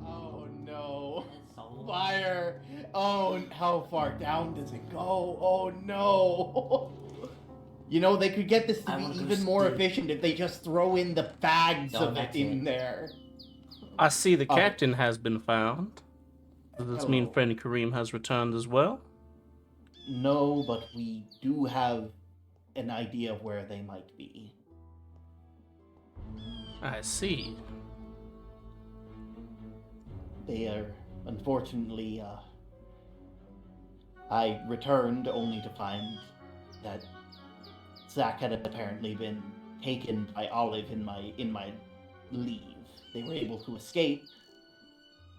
Oh no. Fire. Oh, how far down does it go? Oh no. You know, they could get this to be even more efficient if they just throw in the fags of it in there. I see the captain has been found. Does this mean Hello. friend Kareem has returned as well? No, but we do have an idea of where they might be. I see. They are, unfortunately, I returned only to find that Zach had apparently been taken by Olive in my leave. They were able to escape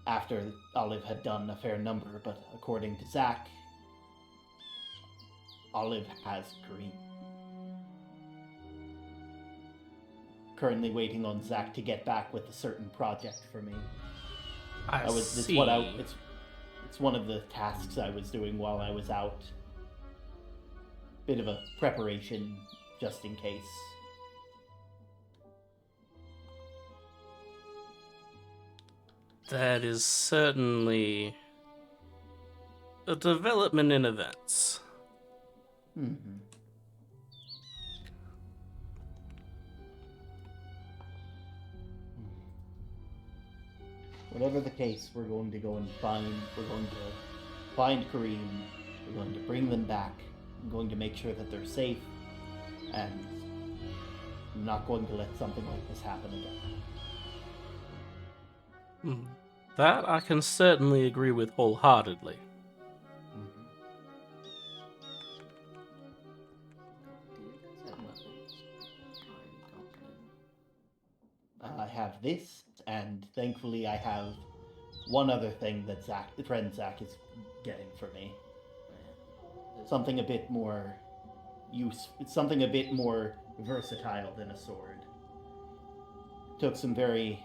after Olive had done a fair number, but according to Zach, Olive has Kareem. Currently waiting on Zach to get back with a certain project for me. See. It's one of the tasks I was doing while I was out. Bit of a preparation, just in case. That is certainly a development in events. Mm-hmm. Whatever the case, we're going to find Kareem. We're going to bring them back. I'm going to make sure that they're safe, and I'm not going to let something like this happen again. That I can certainly agree with wholeheartedly. I have this, and thankfully I have one other thing that friend Zach is getting for me. Something a bit more something a bit more versatile than a sword. Took some very...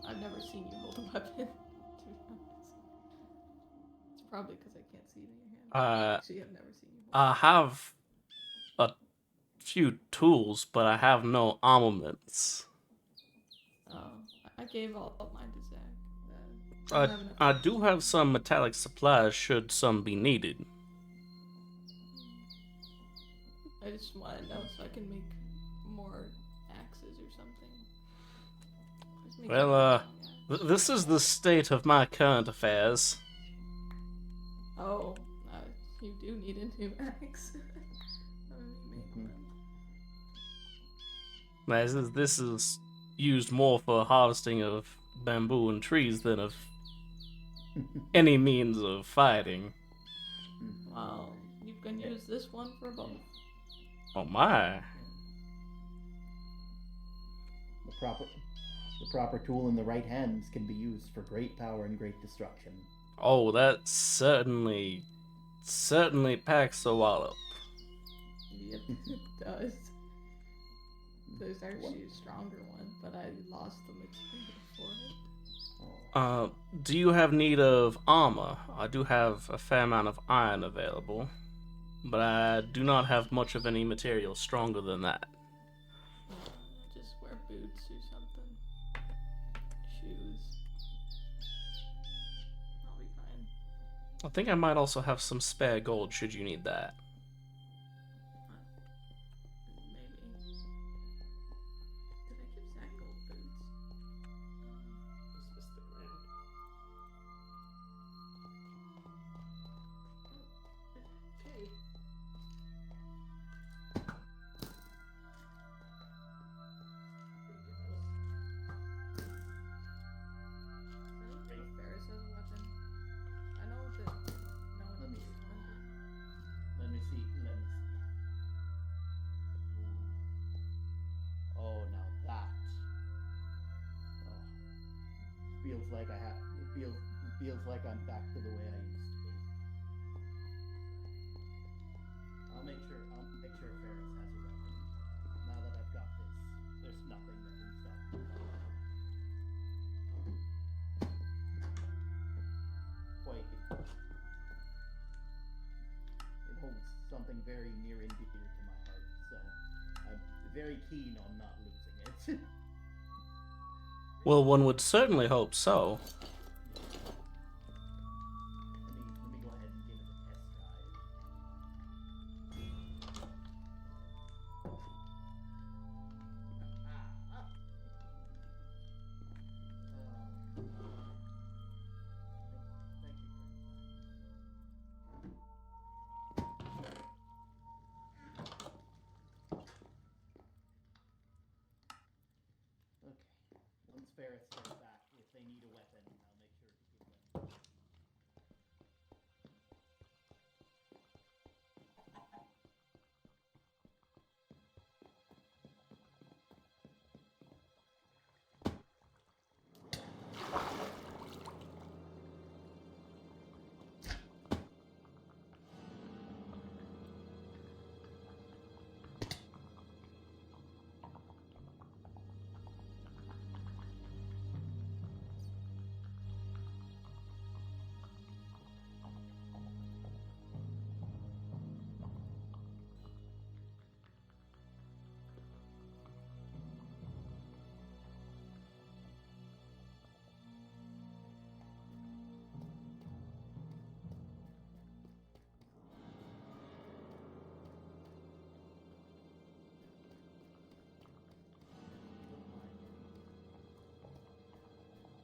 I've never seen you hold a weapon, to be honest. It's probably because I can't see it in your hand. Actually, I've never seen you hold I have a few tools, but I have no armaments. I gave all of mine to Zach. I do have some metallic supplies should some be needed. I just want to know so I can make more axes or something. Well, this is the state of my current affairs. Oh, you do need a new axe. This is used more for harvesting of bamboo and trees than of any means of fighting. Well, you can use this one for both. Oh my. The proper tool in the right hands can be used for great power and great destruction. Oh, that certainly packs a wallop. Yep, it does. There's actually a stronger one, but I lost the material for it. Do you have need of armor? I do have a fair amount of iron available, but I do not have much of any material stronger than that. Just wear boots or something. Shoes. I'll be fine. I think I might also have some spare gold should you need that. It feels like I'm back to the way I used to be. I'll make sure Ferris has a weapon. Now that I've got this, there's nothing that can stop me. Quite something very near and dear to my heart, so I'm very keen on not losing it. Well, one would certainly hope so. Let me go ahead and give it a test drive. Thank you, Okay. Once Ferris gets back, if they need a weapon, I'll make sure to give them.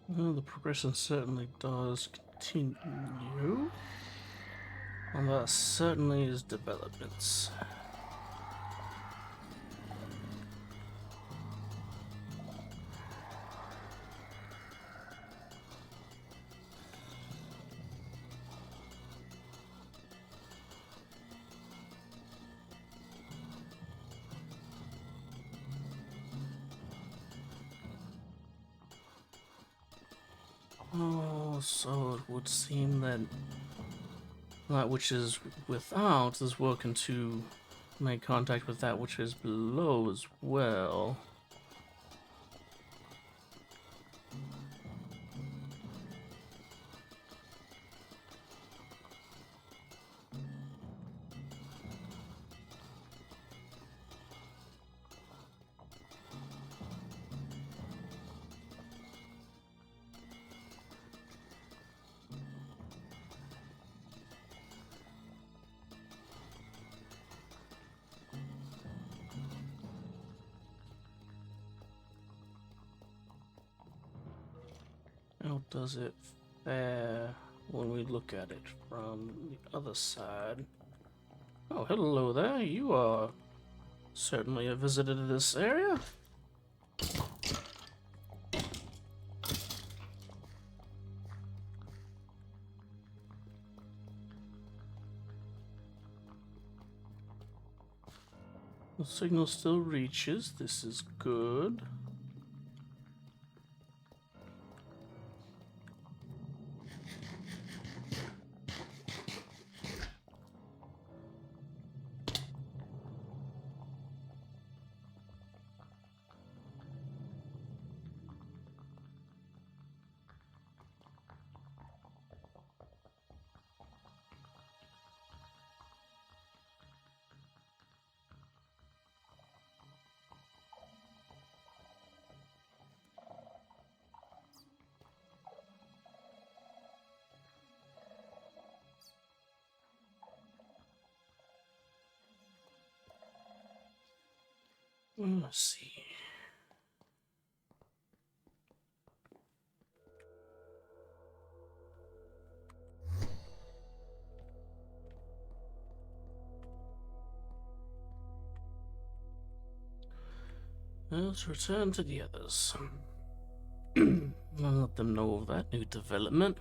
Well, the progression certainly does continue. And that certainly is developments. Oh, so it would seem that that which is without is working to make contact with that which is below as well. How does it fare when we look at it from the other side? Oh, hello there. You are certainly a visitor to this area. The signal still reaches. This is good. Let's see. Let's return to the others. I'll let them know of that new development.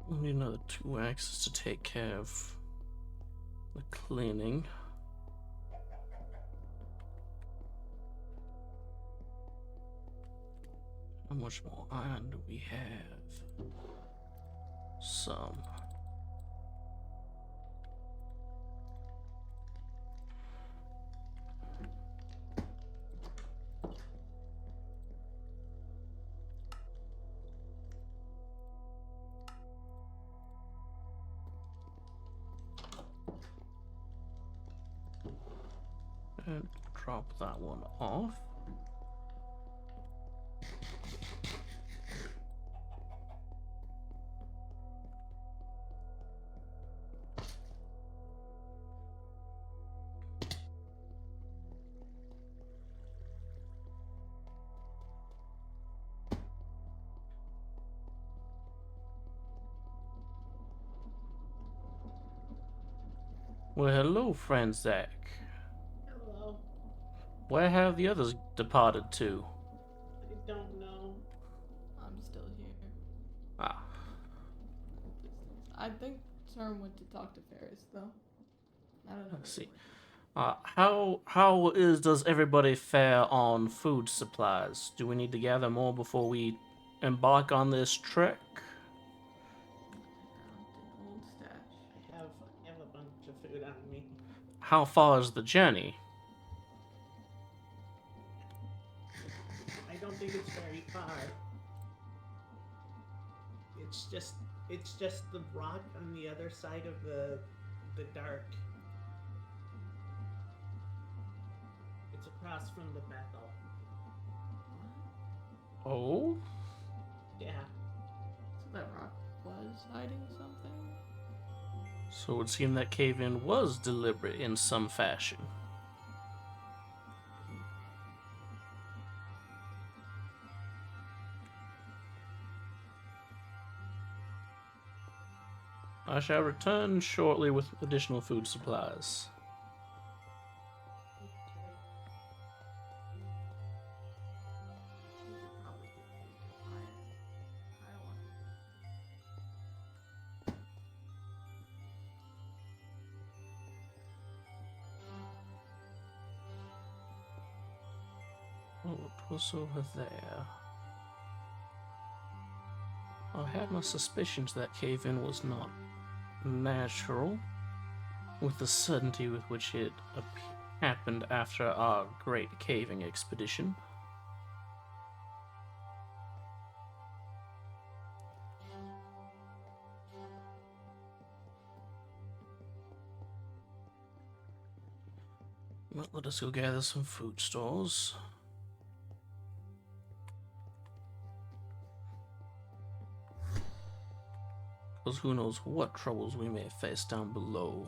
We need another 2 axes to take care of the cleaning. How much more iron do we have? Some. And drop that one off. Well, hello, friend Zach. Hello. Where have the others departed to? I don't know. I'm still here. Ah, I think Term went to talk to Ferris, though. I don't know. let's see. Does everybody fare on food supplies? Do we need to gather more before we embark on this trek? An old stash. I have a bunch of food on me. How far is the journey? I don't think it's very far. It's just the rock on the other side of the dark. It's across from the Bethel. Oh? Yeah. So that rock was hiding something? So it would seem that cave-in was deliberate in some fashion. I shall return shortly with additional food supplies. We should probably get food to fire. I don't want Oh, it was over there. I had my suspicions that cave-in was not natural, with the certainty with which it happened after our great caving expedition. Well, let us go gather some food stores. Because who knows what troubles we may face down below.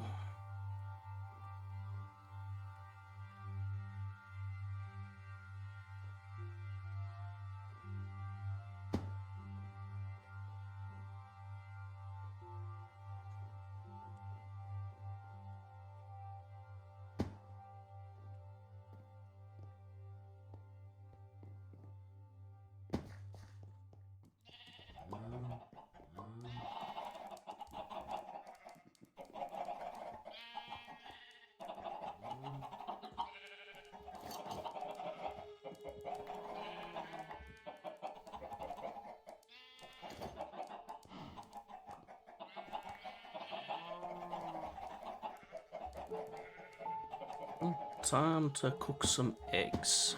Time to cook some eggs.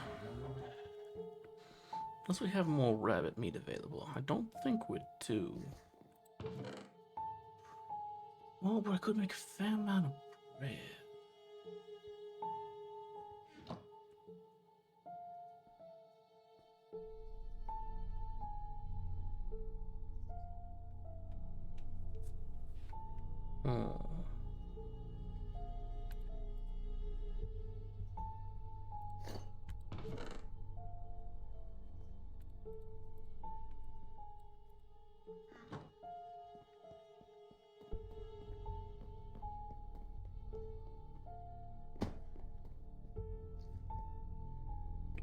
Unless we have more rabbit meat available. I don't think we do. Oh, but I could make a fair amount of bread. Hmm.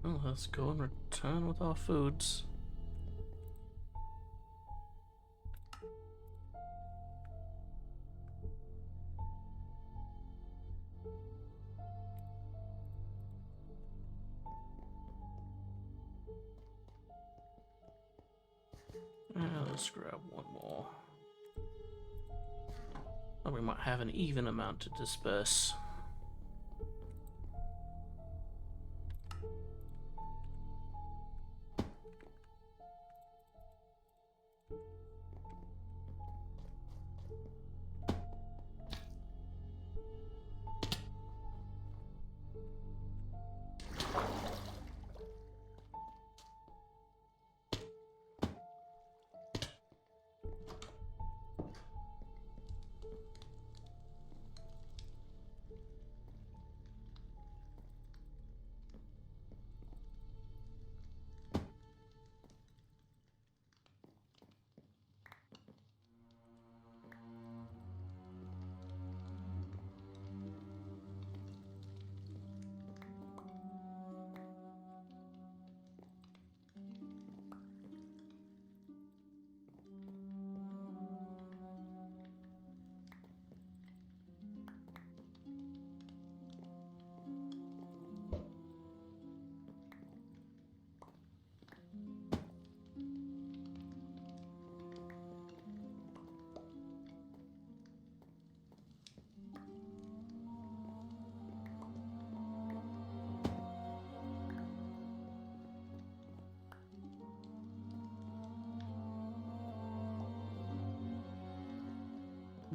Well, let's go and return with our foods. Let's grab one more. Oh, we might have an even amount to disperse.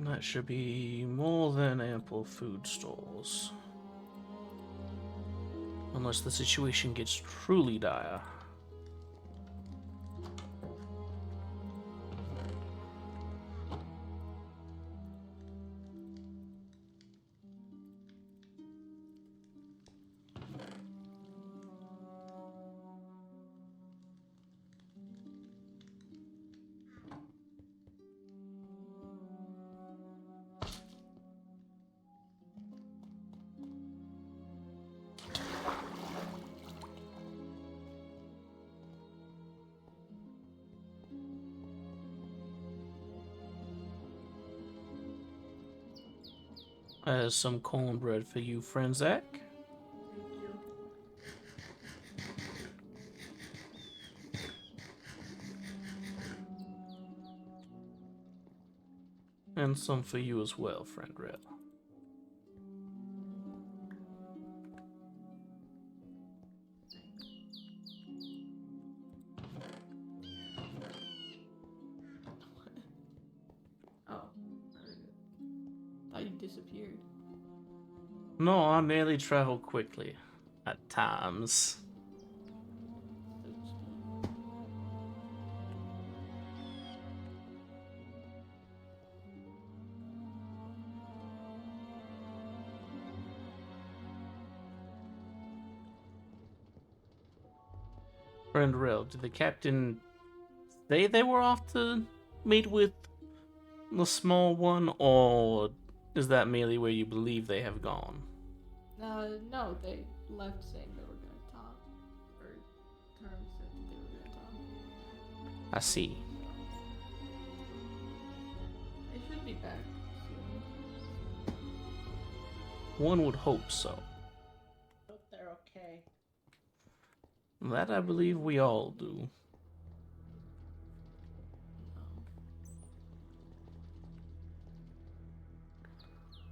That should be more than ample food stores. Unless the situation gets truly dire. As some cornbread for you, friend Zach. Thank you. And some for you as well, friend Red. Oh. Thought you disappeared. No, I merely travel quickly. At times. Friend Rel, did the captain say they were off to meet with the small one, or is that merely where you believe they have gone? No, they left saying they were gonna talk. Or Carl said that they were gonna talk. I see. They should be back soon. One would hope so. Hope they're okay. That I believe we all do.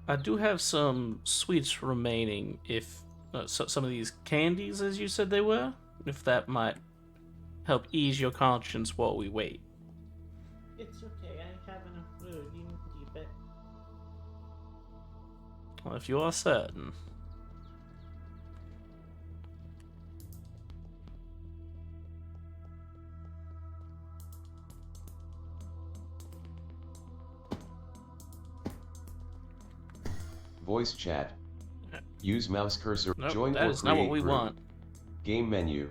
I do have some sweets remaining if some of these candies, as you said they were, if that might help ease your conscience while we wait. It's okay. I have enough food. You can keep it. Well, if you are certain. Voice chat. Use mouse cursor. Nope, Join that or is not what create we group. want. Game menu.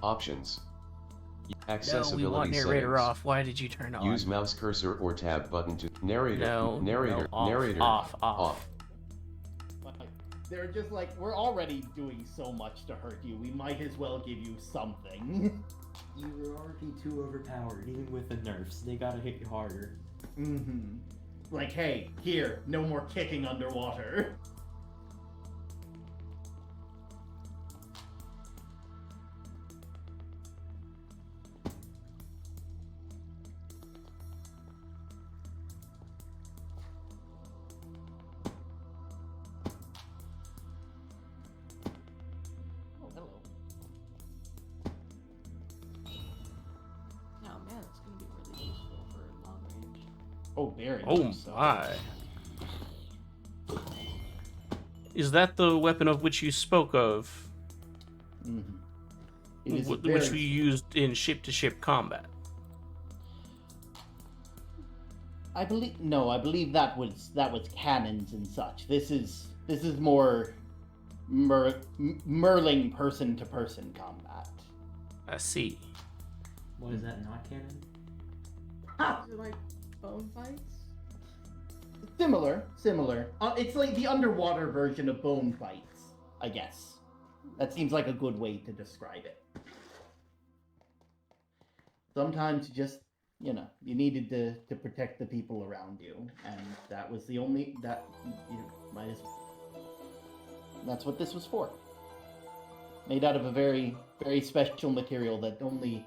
Options. No, Accessibility we want narrator settings. off. Why did you turn on? Use mouse cursor or tab button to narrator. No, narrator. no, off, narrator. off. They're just like, we're already doing so much to hurt you. We might as well give you something. You were already too overpowered, even with the nerfs. They gotta hit you harder. Mm-hmm. Like, hey, here, no more kicking underwater. Oh, hello. Oh man, it's gonna be really useful for long range. Oh, very Oh much so. my. Is that the weapon of which you spoke of? Mm-hmm. It is Which very... we used in ship-to-ship combat? I believe that was cannons and such. This is more Merling person-to-person combat. I see. What is that, not canon? Is it like bone fights? Similar. It's like the underwater version of bone fights, I guess. That seems like a good way to describe it. Sometimes you needed to protect the people around you, and that was the only that's what this was for. Made out of a very, very special material that only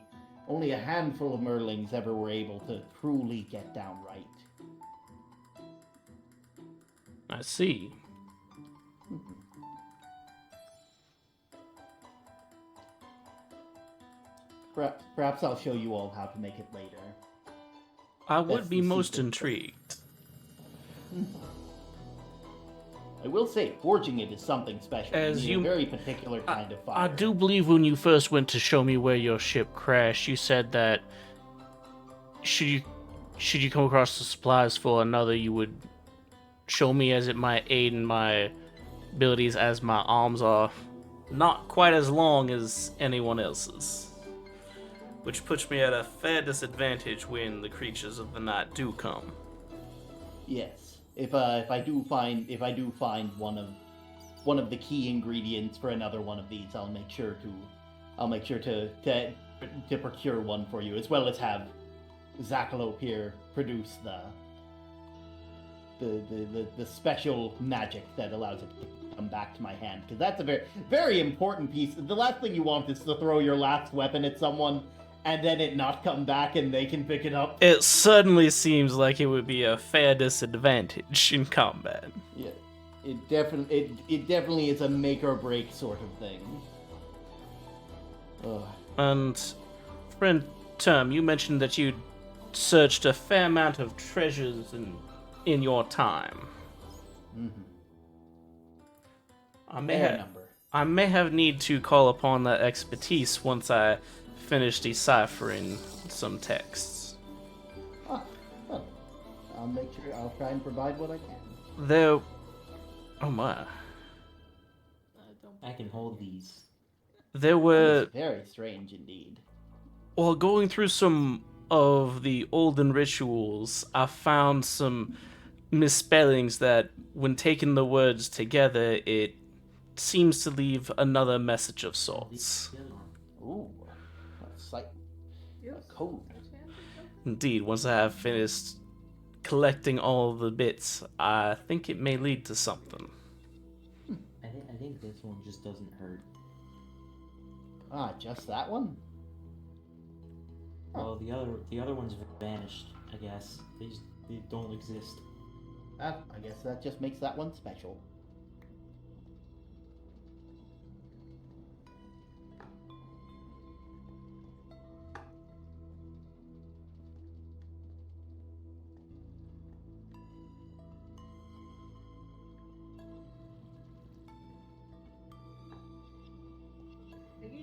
a handful of Merlings ever were able to truly get down right. I see. Perhaps I'll show you all how to make it later. I would That's be the most secret. intrigued. I will say, forging it is something special. As You need you- a very particular kind of fire. I do believe when you first went to show me where your ship crashed, you said that should you come across the supplies for another, you would show me, as it might aid in my abilities, as my arms are not quite as long as anyone else's, which puts me at a fair disadvantage when the creatures of the night do come. Yes. If I do find one of the key ingredients for another one of these, I'll make sure to procure one for you, as well as have Zackalope here produce the special magic that allows it to come back to my hand, because that's a very, very important piece. The last thing you want is to throw your last weapon at someone and then it not come back and they can pick it up. It certainly seems like it would be a fair disadvantage in combat. Yeah, it definitely is a make or break sort of thing. Ugh. And friend Term, you mentioned that you'd searched a fair amount of treasures in your time. Mm-hmm. I may have need to call upon that expertise once I finish deciphering some texts. Ah, well, I'll try and provide what I can. There. Oh my. Don't. I can hold these. There were. It's very strange indeed. While going through some of the olden rituals, I found some misspellings that, when taking the words together, it seems to leave another message of sorts. Ooh, that's like a code. Indeed, once I have finished collecting all the bits, I think it may lead to something. I think this one just doesn't hurt. Ah, just that one? Well, the other ones vanished. I guess they don't exist. I guess that just makes that one special.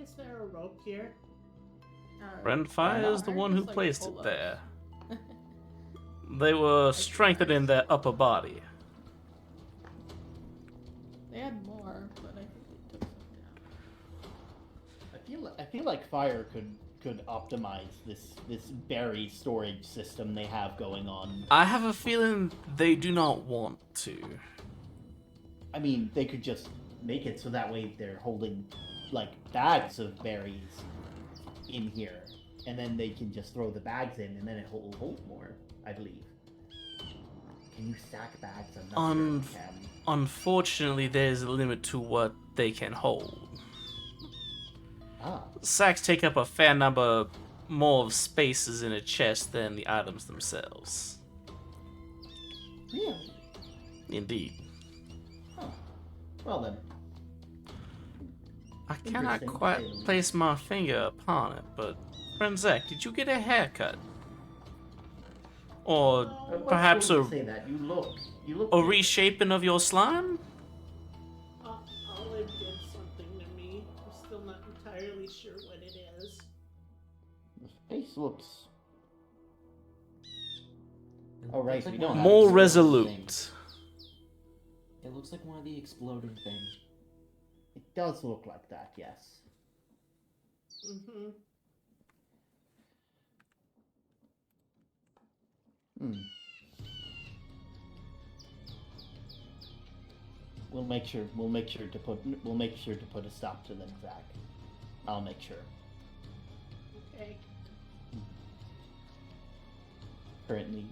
Is there a rope here? Friend Fire is the one who Just, like, placed pull it up. there. They were strengthened in their upper body. They had more, but I think they took some down. I feel like Fire could optimize this berry storage system they have going on. I have a feeling they do not want to. I mean, they could just make it so that way they're holding like bags of berries in here, and then they can just throw the bags in, and then it will hold more, I believe. Can you stack bags? I'm not sure you can. Unfortunately, there's a limit to what they can hold. Ah, Sacks take up a fair number more of spaces in a chest than the items themselves. really? Indeed. Huh. Well then, I cannot Interesting, quite to say the place my finger upon it, but friend Zach, did you get a haircut? Or perhaps to say that you look a reshaping of your slime? Olive did something to me. I'm still not entirely sure what it is. The face looks. It Oh, right, looks we like don't one have of the More Exploding exploding resolute. things. It looks like one of the exploding things. It does look like that, yes. Mm-hmm. Hmm. We'll make sure to put a stop to them, Zach. I'll make sure. Okay. Currently.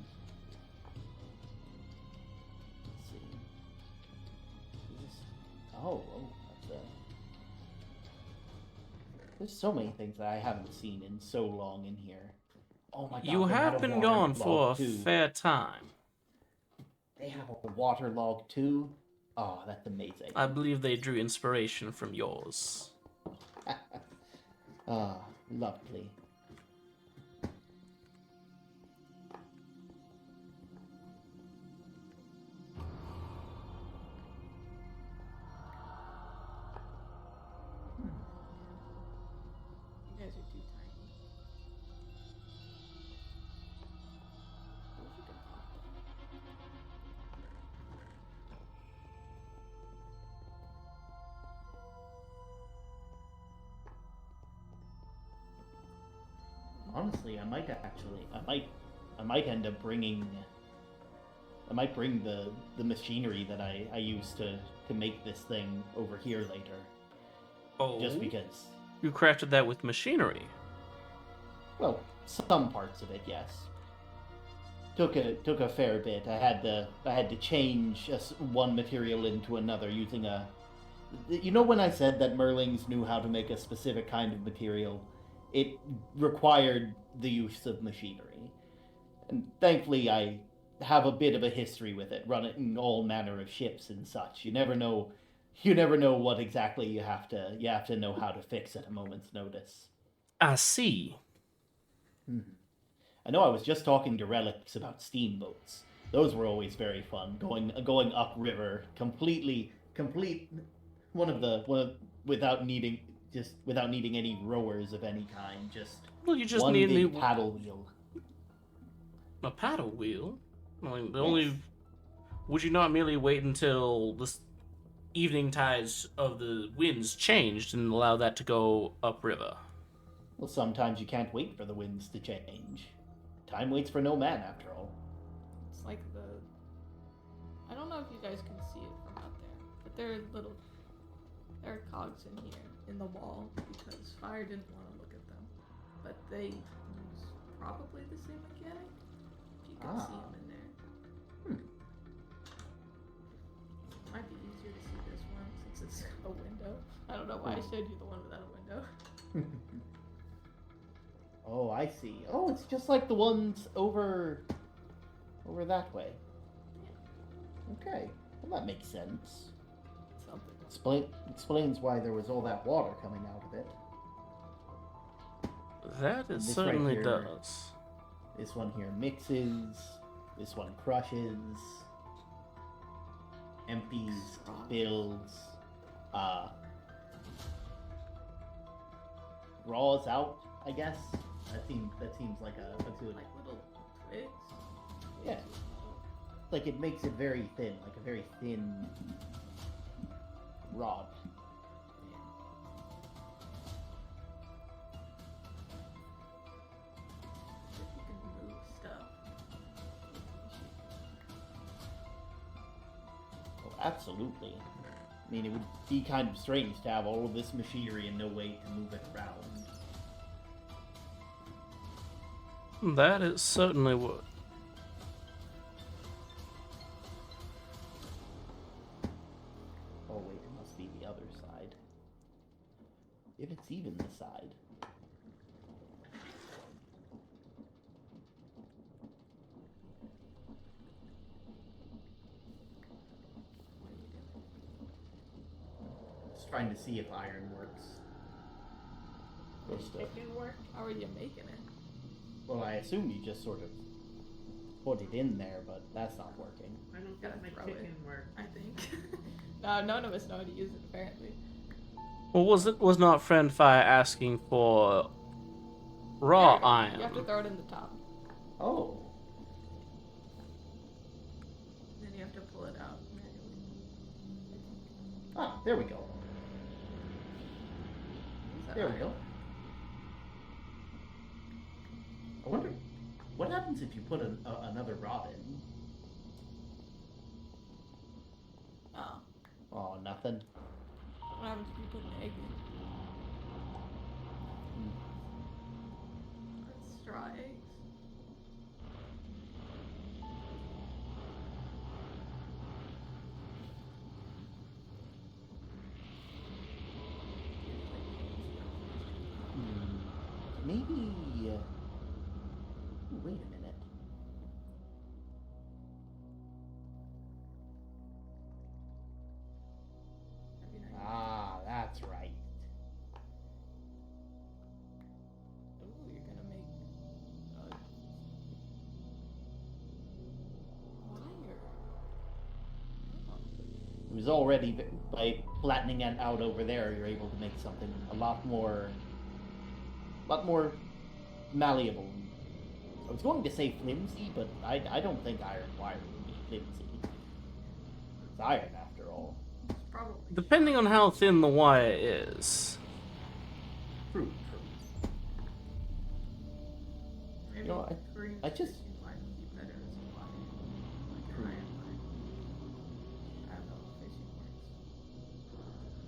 Let's see. Is this... Oh, that's a... There's so many things that I haven't seen in so long in here. Oh my god. You they had have a been water gone for log a too. fair time. They have a water log too. Oh, that's amazing. I believe they drew inspiration from yours. Ah, lovely. You guys are too tiny. I wish you could talk Honestly, I might end up bringing. I might bring the machinery that I used to make this thing over here later. Oh, Just because. you crafted that with machinery. Well, some parts of it, yes. Took a fair bit. I had to change one material into another using a. You know when I said that Merlings knew how to make a specific kind of material, it required the use of machinery, and thankfully I have a bit of a history with it, running all manner of ships and such. You never know what exactly you have to know how to fix at a moment's notice. I see. I know I was just talking to Relics about steamboats. Those were always very fun. Going upriver, complete without needing any rowers of any kind. Just Well, you just one need big paddle wheel. a paddle wheel. I mean, the Yes. only. Would you not merely wait until the evening tides of the winds changed and allow that to go upriver? Well, sometimes you can't wait for the winds to change. Time waits for no man, after all. It's like the. I don't know if you guys can see it from out there, but there are cogs in here in the wall because fire didn't want to look at them, but they use probably the same mechanic. If you can see them in there. Might be easier to see this one since it's a window. I don't know why I showed you the one without a window. Oh, I see. Oh, it's just like the ones over that way. Okay, well that makes sense. Something. Explains why there was all that water coming out of it. That it This right certainly here. does. This one here mixes. This one crushes. Empties, builds. Raws out, I guess. That seems like a good. Like little twigs. Yeah. Like it makes it very thin, like a very thin rod. If you can move stuff. Oh, absolutely. I mean, it would be kind of strange to have all of this machinery and no way to move it around. That it certainly would. be the other side. If it's even the side. Just trying to see if iron works. Just, Chicken work? How are you making it? well, I assume you just sort of put it in there, but that's not working. I don't Gotta think my throw it. chicken work. I think. No, none of us know how to use it apparently. Well, was not Friend Fire asking for raw There, iron? You have to throw it in the top. Oh. Then you have to pull it out manually. Ah, there we go. Use that There we iron. go. I wonder, what happens if you put another rod in? Oh. Oh, nothing. What happens if you put an egg in? Or straw eggs? Maybe. Ooh, wait a minute. Maybe not. Ah, that's right. Ooh, you're gonna make wire. Oh. It was already by flattening it out over there. You're able to make something a lot more malleable. I was going to say flimsy, but I don't think iron wire would be flimsy. It's iron after all. It's probably Depending on how thin the wire is. True. maybe You know, Korean I just- fishing line would be better as a wire. Like True. an iron line. I don't know how fishing works.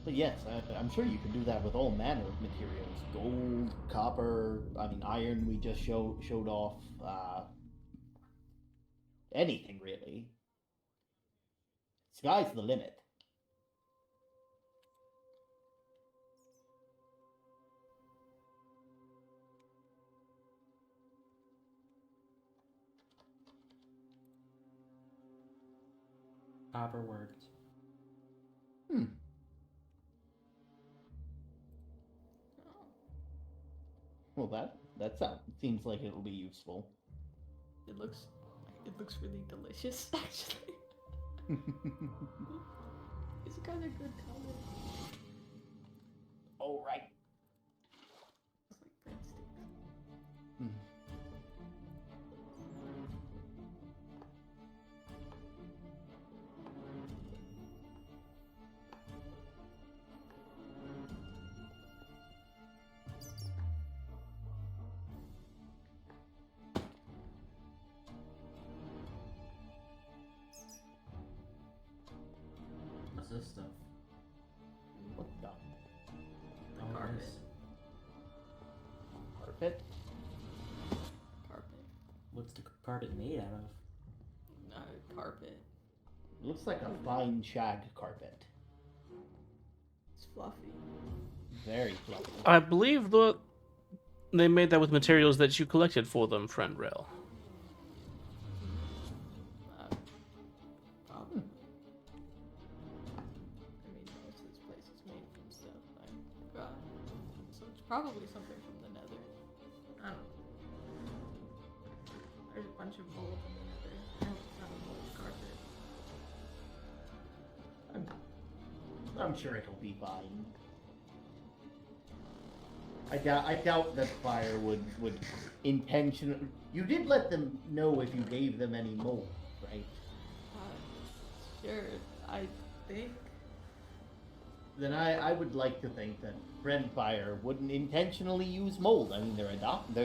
But yes, I'm sure you can do that with all manner of materials. Gold, copper, iron we just showed off. Anything, really. Sky's the limit. Copper worked. Oh. Well, that seems like it'll be useful. It looks really delicious, actually. These guys are good colors. All right. It's like breadsticks. Hmm. What's this stuff? What the Oh, Carpet. this. carpet? Carpet. What's the carpet made out of? Carpet. Looks like a fine shag carpet. It's fluffy. Very fluffy. I believe they made that with materials that you collected for them, Friend Rail. Probably. I mean, most of this place is made from stuff I forgot. So it's probably something from the nether. I don't know. There's a bunch of mold in the nether. I hope it's not a mold carpet. I'm sure it'll be fine. I doubt that fire would intentionally. You did let them know if you gave them any mold, right? Sure, I think. Then I would like to think that Friend Fire wouldn't intentionally use mold. I mean, they're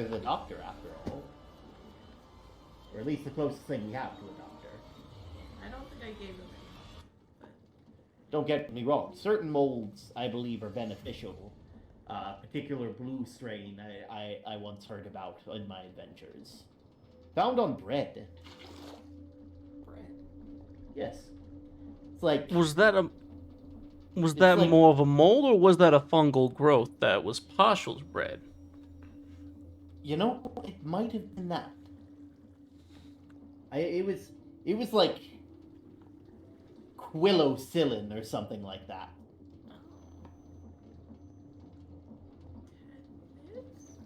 the doctor after all, or at least the closest thing we have to a doctor. I don't think I gave them any. But Don't get me wrong. Certain molds, I believe, are beneficial. Particular blue strain I once heard about in my adventures. Found on bread. bread. Yes. It's like Was that a Was It's that like- more of a mold, or was that a fungal growth that was partial spread? You know, it might have been that. It was like quillocillin or something like that. Tetanus?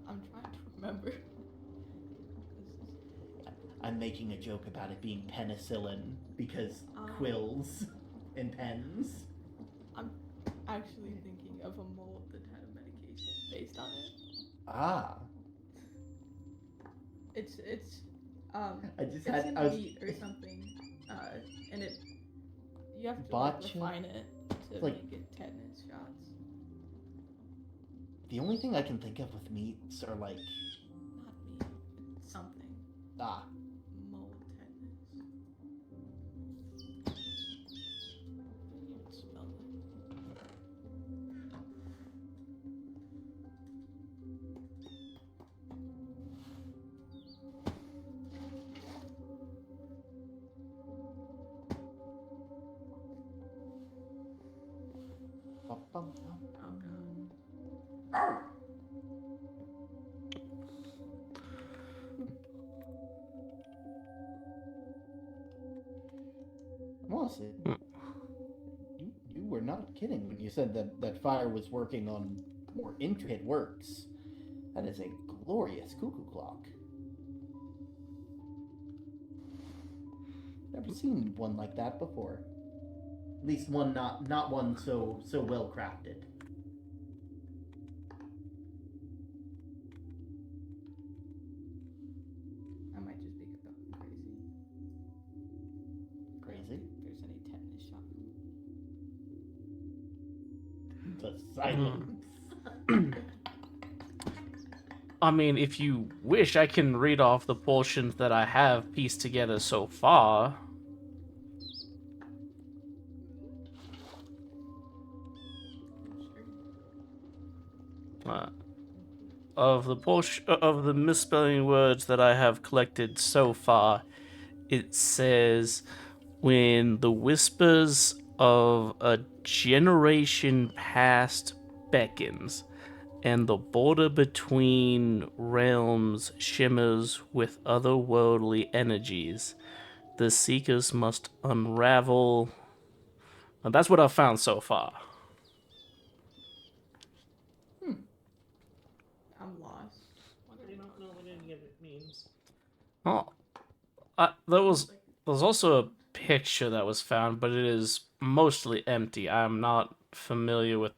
I'm trying to remember. I'm making a joke about it being penicillin because Oh. quills and pens. I'm actually thinking of a mold that had a medication based on it. Ah, It's I just it's had. in I was. meat or something, and it you have to Botcha? refine it to Like- make it tetanus shots. The only thing I can think of with meats are like Not meat, it's something mold tetanus. Can't even spell it. Oh god. Honestly, you were not kidding when you said that fire was working on more intricate works. That is a glorious cuckoo clock. Never seen one like that before. At least one not one so well crafted. I might just be crazy. Crazy. If there's any tetanus shot. The silence. I mean, if you wish, I can read off the portions that I have pieced together so far. Of the portion of the misspelling words that I have collected so far, it says, when the whispers of a generation past beckons, and the border between realms shimmers with otherworldly energies, the seekers must unravel. And that's what I've found so far. I'm lost. What I don't know what any of it means. Oh, there's also a picture that was found, but it is mostly empty. I'm not familiar with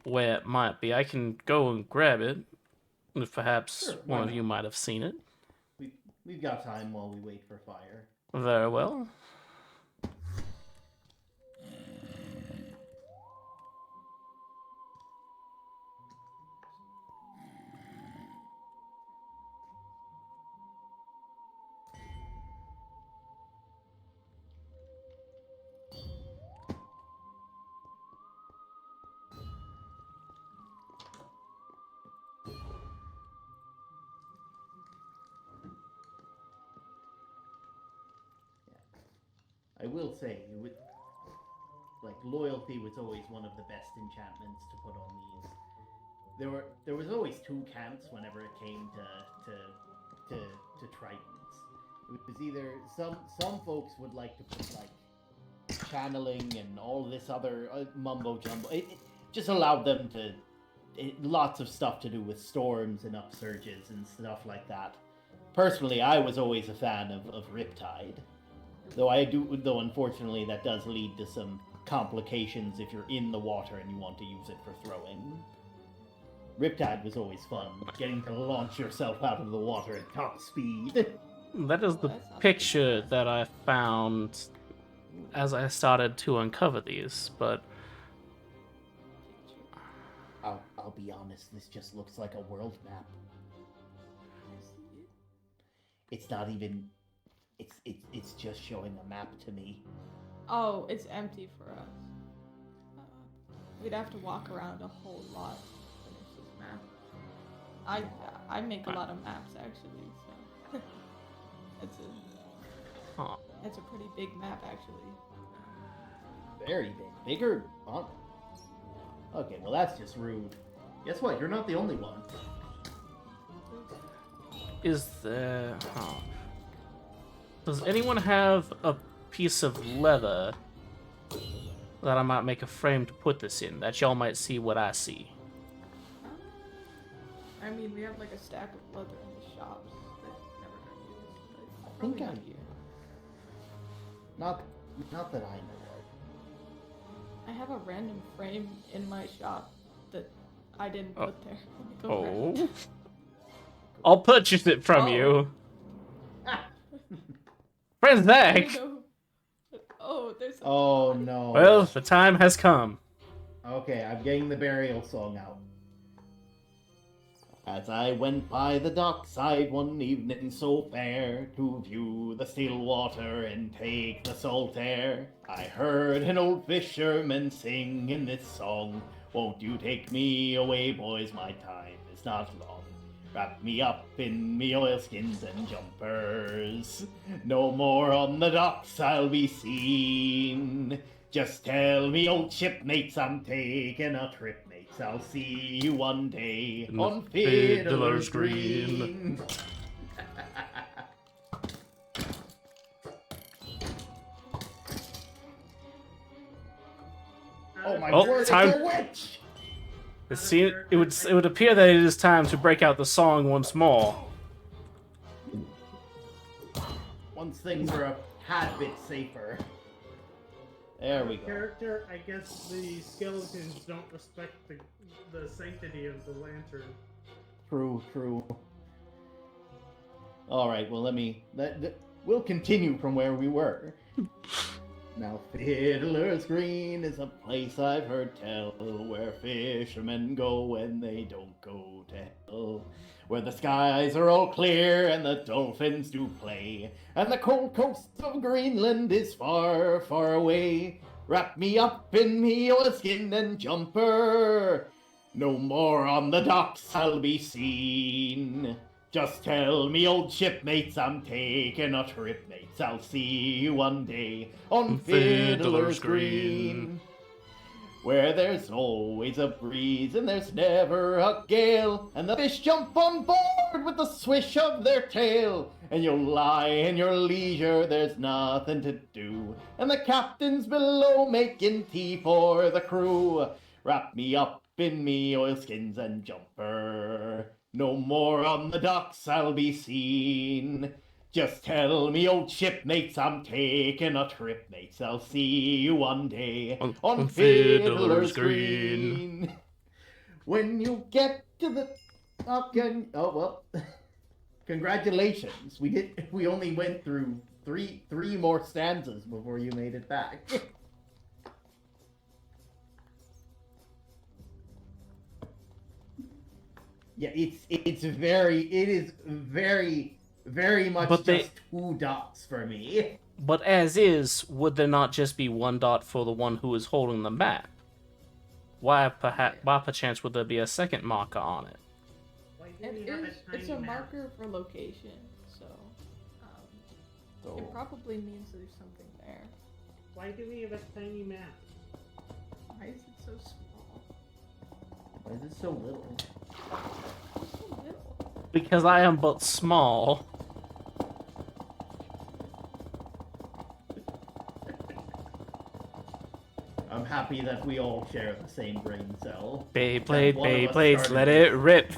where it might be. I can go and grab it, if perhaps Sure, one why of not? you might have seen it. We've got time while we wait for fire. Very well. I will say, loyalty was always one of the best enchantments to put on these. There was always two camps whenever it came to tritons. It was either some folks would like to put like channeling and all this other mumbo jumbo. It just allowed them to lots of stuff to do with storms and upsurges and stuff like that. Personally, I was always a fan of Riptide. Though unfortunately that does lead to some complications if you're in the water and you want to use it for throwing. Riptide was always fun, getting to launch yourself out of the water at top speed. That is the That sounds picture that I found as I started to uncover these, but I'll be honest, this just looks like a world map. It's not even. It's just showing a map to me. Oh, it's empty for us. We'd have to walk around a whole lot to finish this map. I make a lot of maps actually, so huh. it's a pretty big map actually. Very big. Bigger? Huh? Okay, well that's just rude. Guess what? You're not the only one. Is there... Huh. Does anyone have a piece of leather that I might make a frame to put this in, that y'all might see what I see? I mean, we have like a stack of leather in the shops that never got used. But I think probably I- not here. Not that I know I have a random frame in my shop that I didn't Oh. put there. Let me go grab it. Oh. I'll purchase it from Oh. you. of. Friend I Zach! don't know. Oh, there's. a Oh body. no. Well, the time has come. Okay, I'm getting the burial song out. As I went by the dockside one evening so fair, to view the still water and take the salt air, I heard an old fisherman sing in this song, "Won't you take me away, boys, my time is not long. Wrap me up in me oilskins and jumpers. No more on the docks I'll be seen. Just tell me, old shipmates, I'm taking a trip, mates. I'll see you one day In on the Fiddler's Fiddler's Green." Green. Oh my Oh, word, time- it's a witch! It would appear that it is time to break out the song once more. Once things are a tad bit safer. There we go. Character, I guess the skeletons don't respect the sanctity of the lantern. True, true. Alright, well we'll continue from where we were. Now Fiddler's Green is a place I've heard tell, where fishermen go when they don't go to hell. Where the skies are all clear and the dolphins do play, and the cold coast of Greenland is far, far away. Wrap me up in me oilskin and jumper. No more on the docks I'll be seen. Just tell me, old shipmates, I'm taking a trip, mates. I'll see you one day on Fiddler's Green, where there's always a breeze and there's never a gale, and the fish jump on board with the swish of their tail, and you'll lie in your leisure, there's nothing to do, and the captain's below making tea for the crew. Wrap me up in me oilskins and jumper. No more on the docks I'll be seen. Just tell me, old shipmates, I'm taking a trip, mates. I'll see you one day on Fiddler's Green. When you get to the dock and... Oh, well. Congratulations. We only went through three more stanzas before you made it back. Yeah, it is very much But just 2 dots for me. But as is, would there not just be 1 dot for the one who is holding the map? Why perchance would there be a second marker on it? Why do It we have is. a It's tiny a map? marker for location, so So, it probably means there's something there. Why do we have a tiny map? Why is it so small? why is it so little? So little. Because I am but small. I'm happy that we all share the same brain cell. Beyblade, One of us Beyblades, started let this. it rip.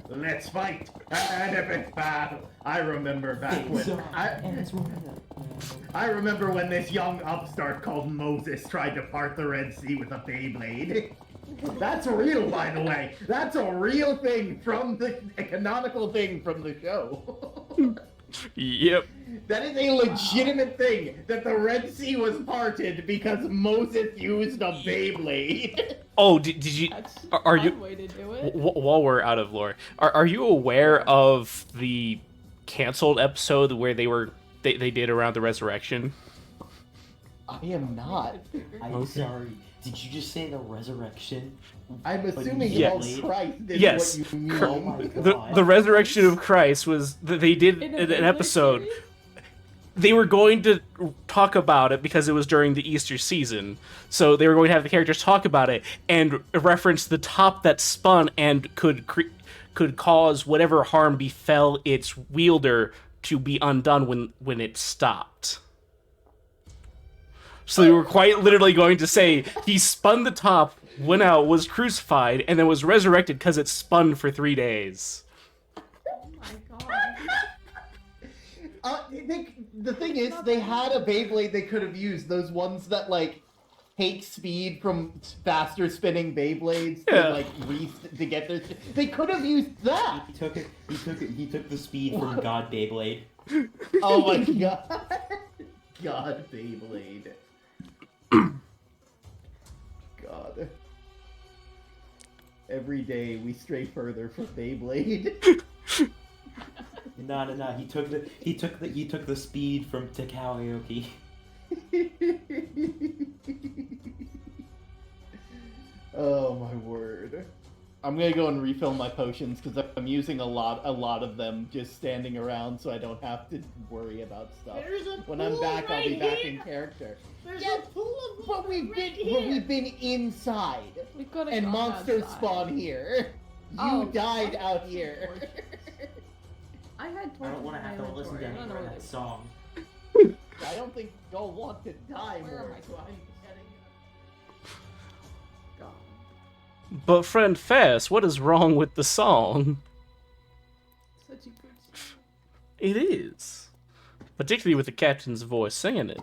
Let's fight! An epic battle! I remember back when... I remember when this young upstart called Moses tried to part the Red Sea with a Beyblade. That's real, by the way. That's a real thing a canonical thing from the show. Yep. That is a legitimate thing, that the Red Sea was parted because Moses used a Beyblade. Oh, did you... That's Are you... one way to do it. While we're out of lore, are you aware of the canceled episode where they did around the resurrection? I am not. I'm Okay. sorry. Did you just say the resurrection? I'm assuming Yes. about Christ is Yes. what you mean. Oh my The God. the resurrection of Christ was they did In a an Beyblade episode. series? they were going to talk about it because it was during the Easter season. So they were going to have the characters talk about it and reference the top that spun and could cause whatever harm befell its wielder to be undone when it stopped. So they were quite literally going to say he spun the top, went out, was crucified, and then was resurrected because it spun for 3 days. Oh my god. The thing is, they had a Beyblade they could have used. Those ones that, like, take speed from faster spinning Beyblades to get their... They could have used that! He took the speed from God Beyblade. Oh my god. God Beyblade. God. Every day we stray further from Beyblade. No. He took the speed from to karaoke. Oh my word. I'm gonna go and refill my potions because I'm using a lot of them just standing around, so I don't have to worry about stuff. When I'm back, I'll be back in character. There's a pool of But we've been inside, We could have and gone monsters outside. spawn here. You Oh, died fuck. out here. I had I torches don't want to in have my to listen to inventory. I any don't know more of where that they song. I don't think y'all want to die Where am more. I So I'm going? getting... gone. But friend Fast, what is wrong with the song? Such a good song. It is. Particularly with the captain's voice singing it.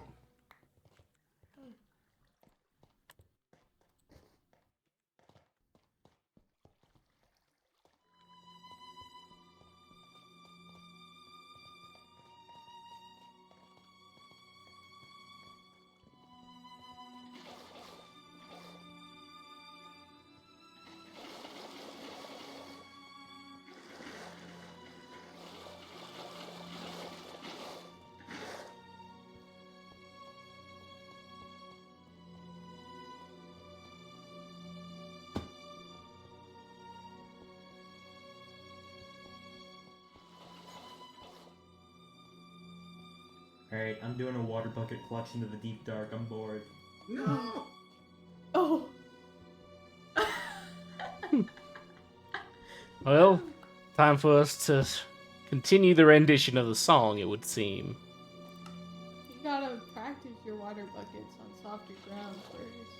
Alright, I'm doing a water bucket clutch into the deep dark. I'm bored. No! Oh. Well, time for us to continue the rendition of the song, it would seem. You gotta practice your water buckets on softer ground first.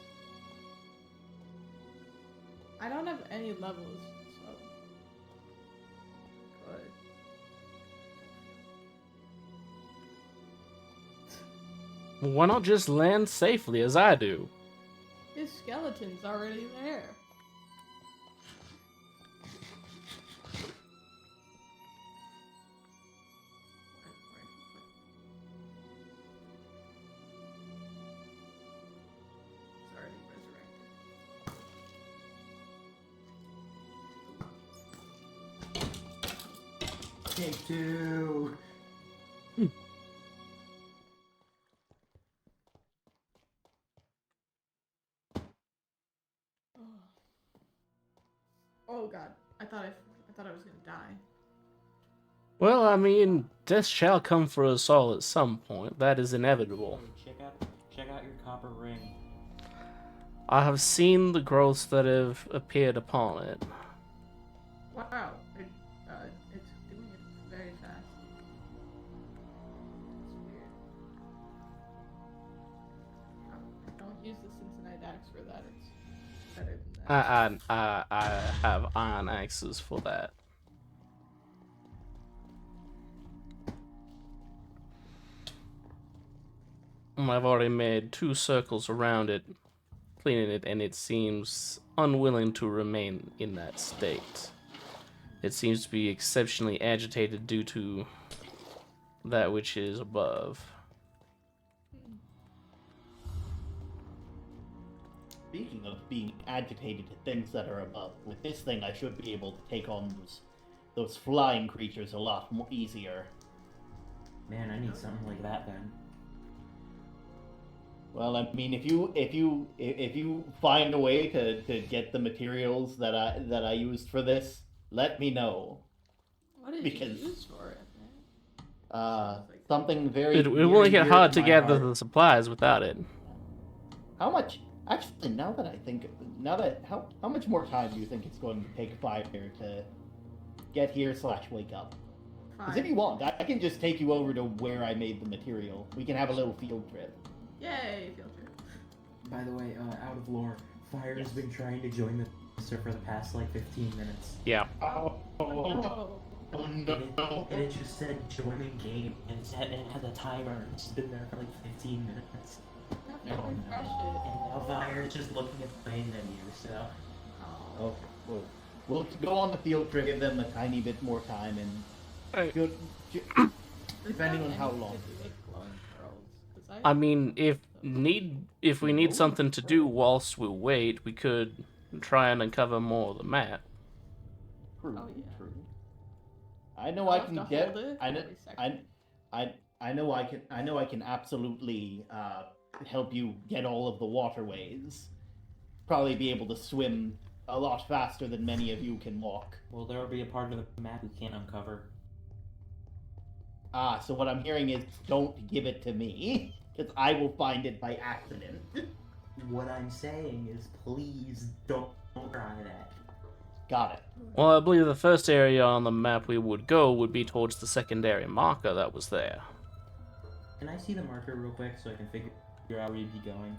I don't have any levels, so. Good. Why not just land safely as I do? His skeleton's already there. It's already resurrected. Take two! Oh god, I thought I was gonna die. Well, I mean, death shall come for us all at some point. That is inevitable. Check out your copper ring. I have seen the growths that have appeared upon it. Wow, it's doing it very fast. It's weird. Don't use the Cincinnati axe for that. It's better than that. I have iron axes for that. I've already made 2 circles around it, cleaning it, and it seems unwilling to remain in that state. It seems to be exceptionally agitated due to that which is above. Speaking of being agitated to things that are above, with this thing I should be able to take on those flying creatures a lot more easier. Man, I need something like that then. Well, I mean, if you find a way to get the materials that I used for this, let me know. What did because- you use for it, man? something very. It near will and get dear hard to to my gather heart. the supplies without it. How much? Actually, now that I think, how much more time do you think it's going to take Fire to get here / wake up? Because if you want, I can just take you over to where I made the material. We can have a little field trip. Yay, field trip. By the way, out of lore, Fire has been trying to join the server for the past like 15 minutes. Yeah. Oh, Oh. no. And it just said joining game, and it had a timer, and it's been there for like 15 minutes. Have to refresh it. And now Fire is just looking at the main menu, so. Oh. Okay, well, we'll go on the field trip, give them a tiny bit more time, and Right. good, depending on how long. I mean, if we need something to do whilst we wait, we could try and uncover more of the map. True, Oh, yeah. true. I know I'll I have can to get. hold it I know. every second. I know I can. I know I can absolutely help you get all of the waterways. Probably be able to swim a lot faster than many of you can walk. Will there be a part of the map we can't uncover? So what I'm hearing is don't give it to me, because I will find it by accident. What I'm saying is, please don't try that. Got it. Well, I believe the first area on the map we would go would be towards the secondary marker that was there. Can I see the marker real quick so I can figure out where you'd be going?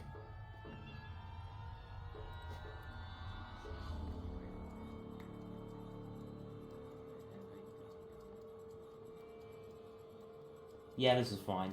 Yeah, this is fine.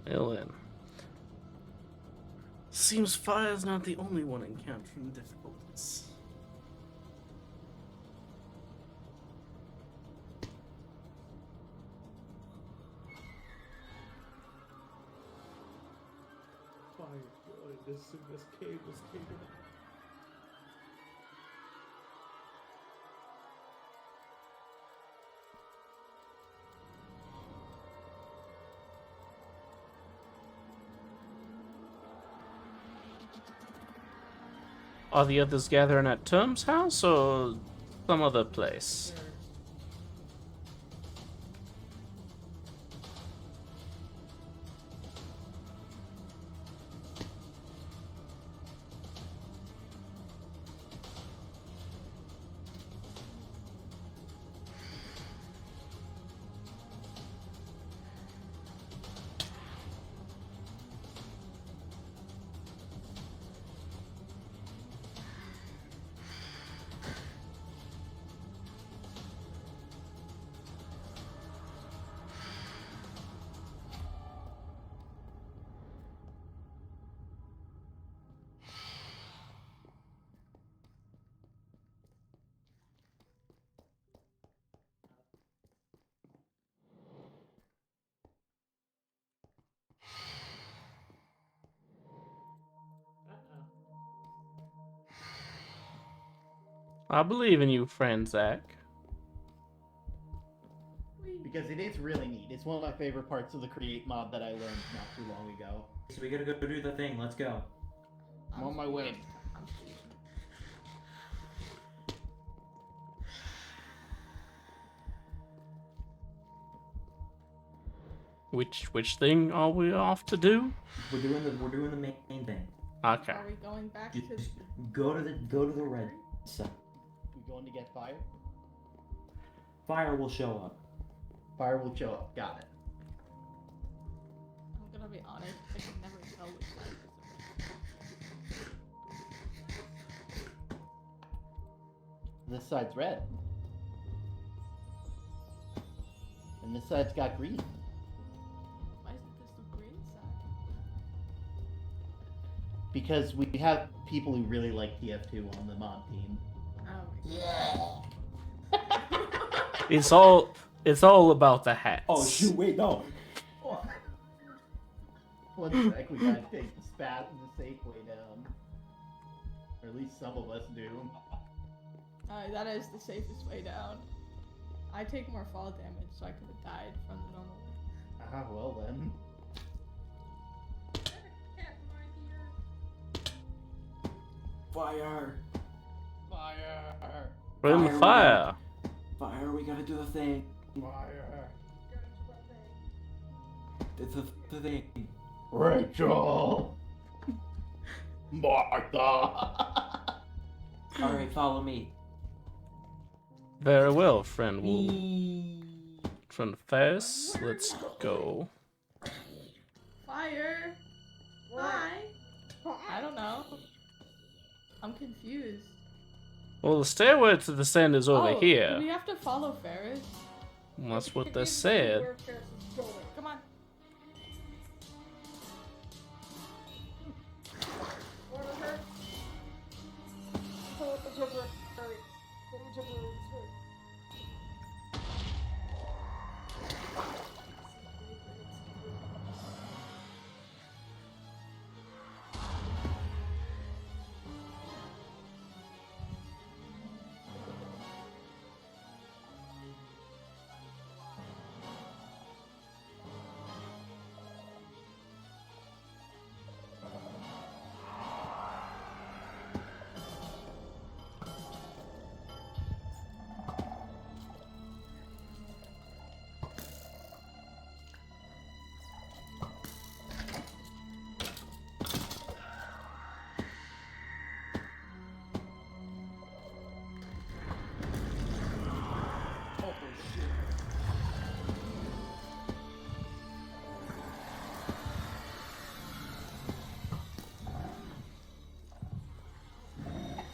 Well then. Seems Fire's not the only one encountering difficulties. Fire, this cave was taken. Are the others gathering at Term's house or some other place? I believe in you, friend Zach. Because it is really neat. It's one of my favorite parts of the Create mod that I learned not too long ago. So we gotta go do the thing, let's go. I'm on my way. Which thing are we off to do? We're doing the main thing. Okay. Are we going back to Just go to the red side. We going to get fire? Fire will show up. Fire will show up. Got it. I'm gonna be honest, I can never tell which side is This side's red. And this side's got green. Why isn't this the green side? Because we have people who really like TF2 on the mod team. Oh It's all about the hats. Oh shoot! Wait, no. One sec, we gotta take the spat and the safe way down. Or at least some of us do. That is the safest way down. I take more fall damage, so I could have died from the normal way. Ah, well then. Fire! Fire! Bring the Fire. fire. Fire! We gotta do the thing. Fire! The thing. Rachel! Martha! All right, follow me. Very well, friend. We'll Eee. friend first. Let's go. Fire! Why? I don't know. I'm confused. Well, the stairway to the sand is over Do here. we have to follow Ferris? Well, that's what they said. Come on.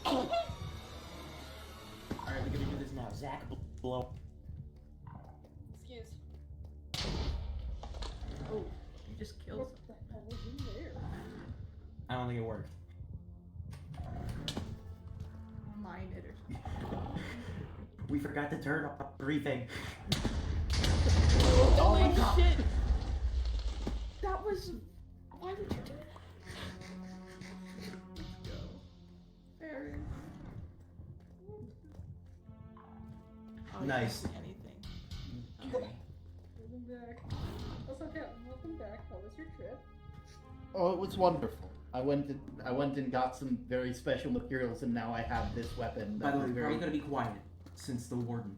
Alright, we're gonna do this now. Zach, blow. Excuse. Oh, you just killed What the hell was in there? I don't think it worked. mine it or something. We forgot to turn off briefing. Holy shit! That was. Why would you do that? Let's go. Ferris. Oh, Nice. You can't see anything. Welcome back. Also, Captain, welcome back. How was your trip? Oh, it was wonderful. I went and got some very special materials, and now I have this weapon. By that the way, is we're very... probably gonna be quiet since the warden.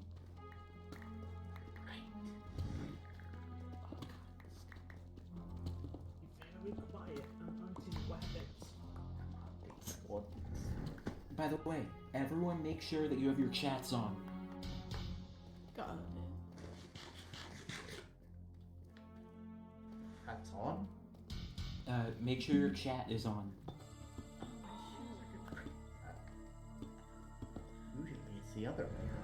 Very quiet and hunting weapons. What? By the way, everyone make sure that you have your chats on. Got it. Hats on? Make sure your chat is on. Usually it's the other way around.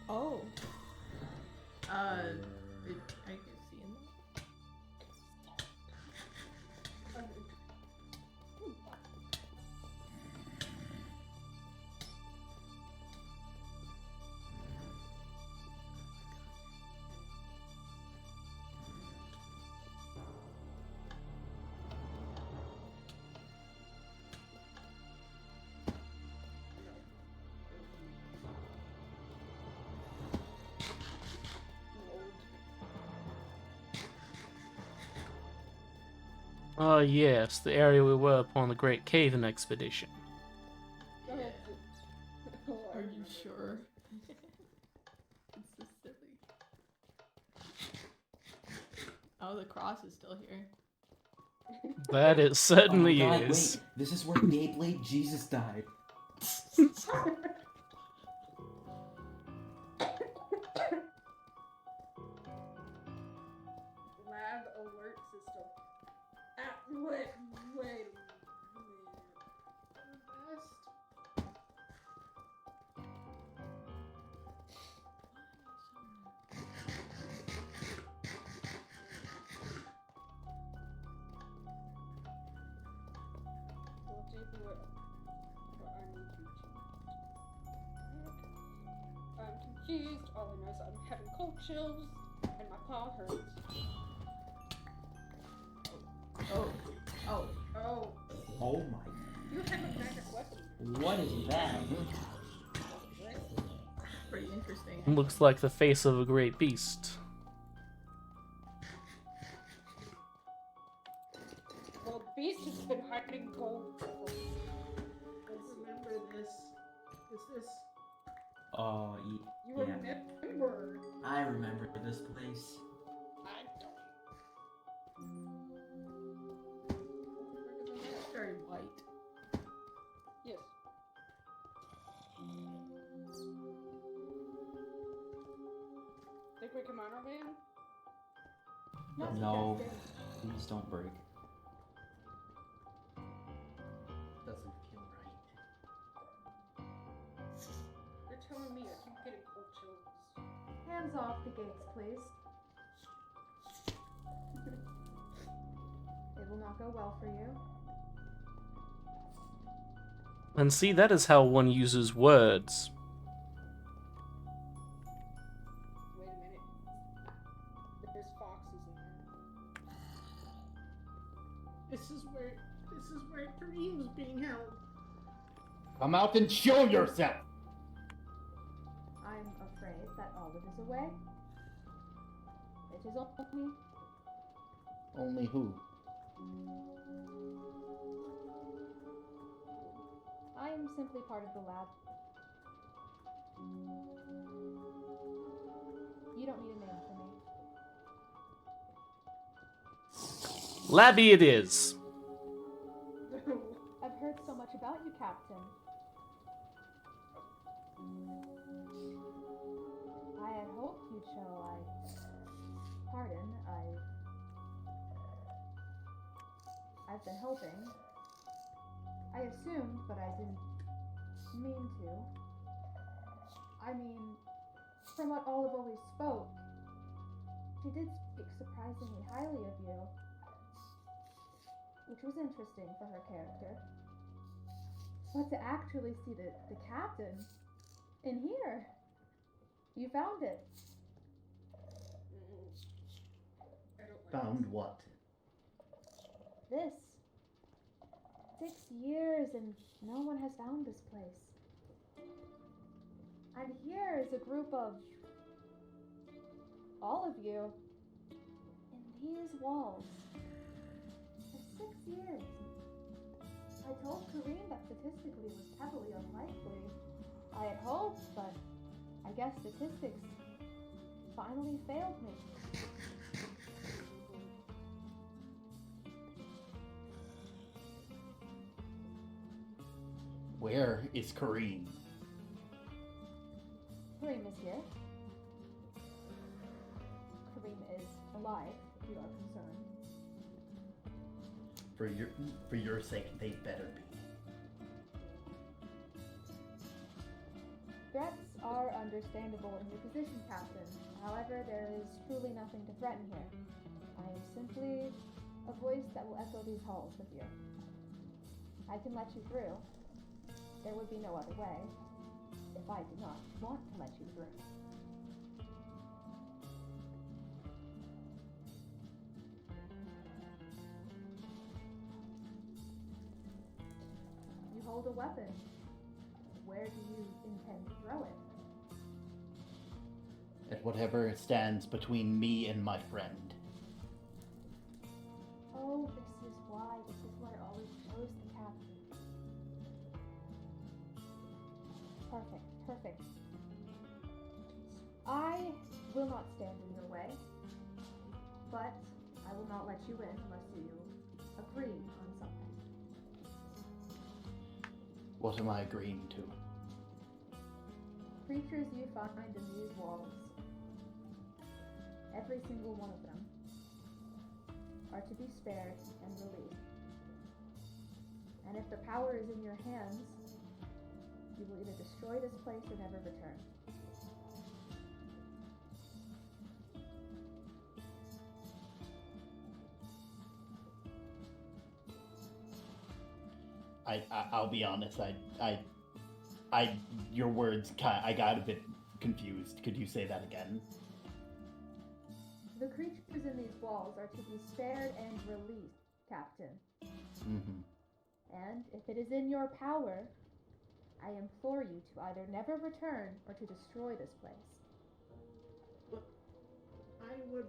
Oh. I can see in them. Yes, the area we were upon the Great Caving Expedition. Oh, Are you sure? It's so silly. Oh, the cross is still here. That it certainly Oh my God, is. wait, this is where Beyblade Jesus died. Lab alert system Wait a minute. Best. Well, JP, what I need you to. I'm confused. All I know is I'm having cold chills and my paw hurts. Oh. Oh my. You have a magic weapon. What is that? Pretty interesting. Looks like the face of a great beast. Well, the beast has been hiding gold. Remember this? Is this? Oh, You yeah. remember? I remember this place. I don't. It's very white. Yes. Think we can mount our van? Not no, please don't break. Doesn't feel right. You're telling me I keep getting cold chills. Hands off the gates, please. It will not go well for you. And see, that is how one uses words. Wait a minute. There's foxes in there. This is where Kareem's being held. Come out and show yourself! I'm afraid that Olive is away. It is only Only who? I am simply part of the lab. You don't need a name for me. Labby it is. I've heard so much about you, Captain. I had hoped you'd show. I've been hoping. I assumed, but I didn't mean to. I mean, from what Olive always spoke, she did speak surprisingly highly of you, which was interesting for her character. But to actually see the captain in here, you found it. Found what? This. 6 years and no one has found this place. And here is a group of all of you in these walls for 6 years. I told Kareem that statistically was heavily unlikely. I had hoped, but I guess statistics finally failed me. Where is Kareem? Kareem is here. Kareem is alive, if you are concerned. For your sake, they better be. Threats are understandable in your position, Captain. However, there is truly nothing to threaten here. I am simply a voice that will echo these halls with you. I can let you through. There would be no other way if I did not want to let you through. You hold a weapon. Where do you intend to throw it? At whatever stands between me and my friend. Oh, this is why. This is why I always chose the captain. Perfect. I will not stand in your way, but I will not let you in unless you agree on something. What am I agreeing to? Creatures you find in these walls, every single one of them, are to be spared and released if the power is in your hands, you will either destroy this place or never return. I'll be honest. Your words, I got a bit confused. Could you say that again? The creatures in these walls are to be spared and released, Captain. Mm-hmm. And if it is in your power, I implore you to either never return or to destroy this place. But I would.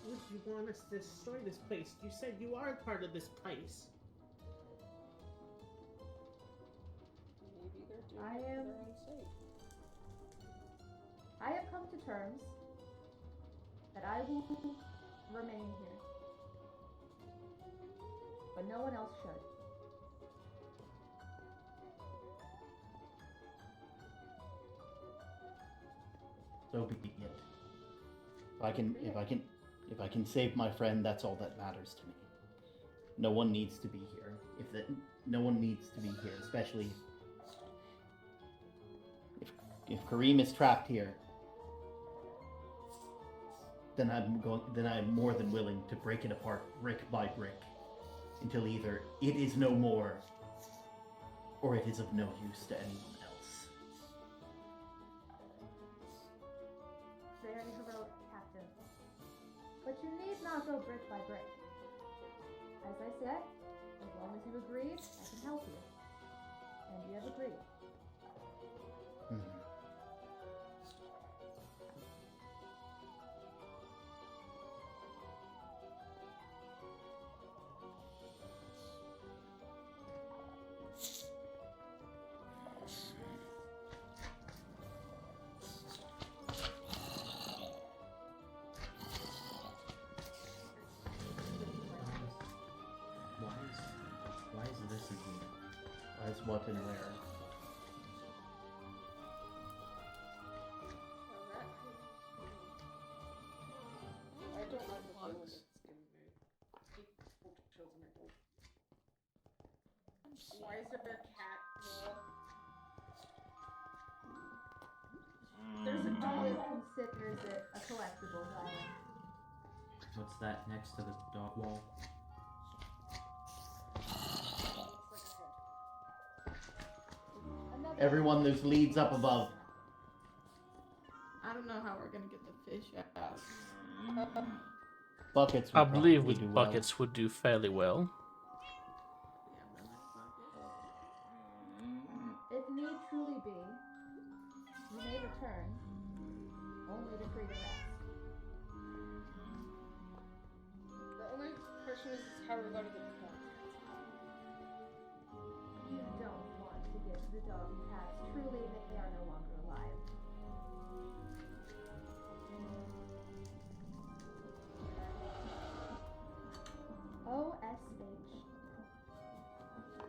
Would you want us to destroy this place? You said you are part of this place. Maybe they're doing I it for am- their own sake. I have come to terms that I will remain here. But no one else should. So be it. If I can save my friend, that's all that matters to me. No one needs to be here. No one needs to be here, especially if Kareem is trapped here. Then I'm more than willing to break it apart brick by brick until either it is no more or it is of no use to anyone else. Very heroic, Captain. But you need not go brick by brick. As I said, as long as you agreed, I can help you. And you have agreed. Mhm. Why is this in here? As what and where? I don't know the Bugs. feeling it's giving me. Deep chills in my bones. Why is there a cat wall? There's a dog. It considers it a collectible item. What's that next to the dog wall? Another Everyone, there's leads up above. I don't know how we're gonna get the fish out. Buckets. I would believe probably with do well. buckets would do fairly well. We have that many buckets. If need truly be, you may return, only to free the rest. The only question is how we're going to get the dog. You don't want to give the dog and cats. Truly, they are no longer alive. OSH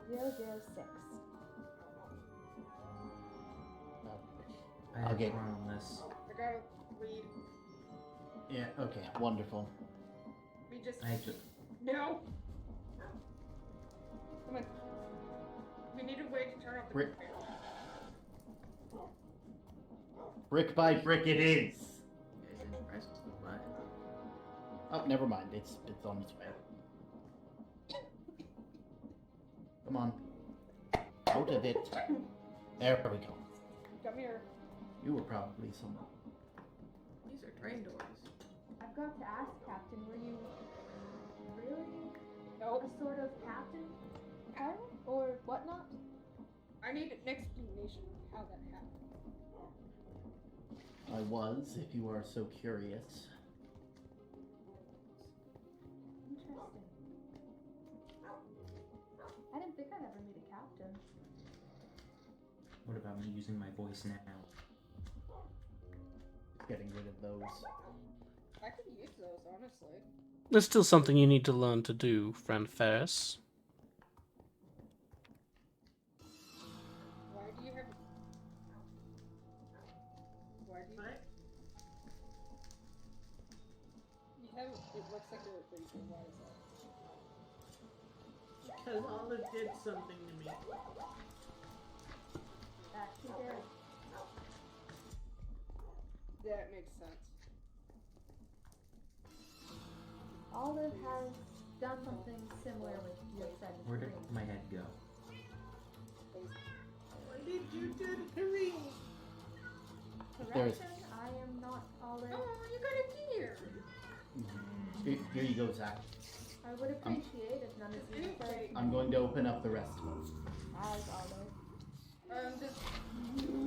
006. I have Okay. one on this. I gotta read. Yeah. Okay. Wonderful. We just. I just. No! Come on. We need a way to turn off the Rick. computer. Brick by brick, it is. You guys didn't press the button. Oh, never mind. It's on its way. Come on. Out of it. There we go. Come here. You were probably someone. These are train doors. I've got to ask, Captain, were you really Nope. a sort of captain? Pirate? Or whatnot? I need an explanation of how that happened. I was, if you are so curious. Interesting. I didn't think I'd ever meet a captain. What about me using my voice now? Getting rid of those. I could use those, honestly. There's still something you need to learn to do, friend Ferris. Why do you have... Why do you... What? You have... It looks like a razor. Why is that? Because Olive did something to me. That she did. That makes sense. Olive has done something similar with your friend. Where did my head go? What did you do to Kareem? There's- Correction, I am not Olive. Oh, you got a deer. Here you go, Zach. I would appreciate if none of you referred to I'm me going to open up the rest of them. as Olive. Just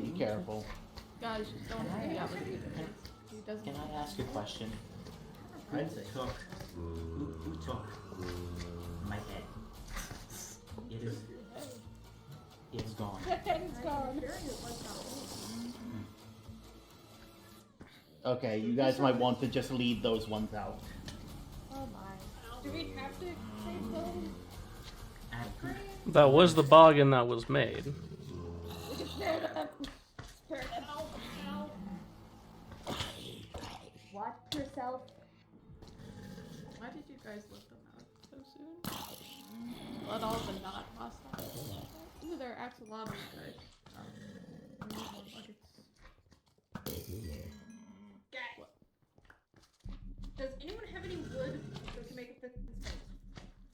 Be careful. Guys, just don't Can I- yell at me. He doesn't. Can I ask a question? I'd say. Who took my head? It's gone. the head's gone. Sure, it was not me. Okay, you guys might want to just lead those ones out. Oh my. Do we have to save those? That was the bargain that was made. We can spare them. Spare them. Ow. Watch yourself. Why did you guys let them out so soon? Let all the not hostiles. Ooh, there are axolotls, guys. Buckets. Guys. Does anyone have any wood so we can make a fifth space?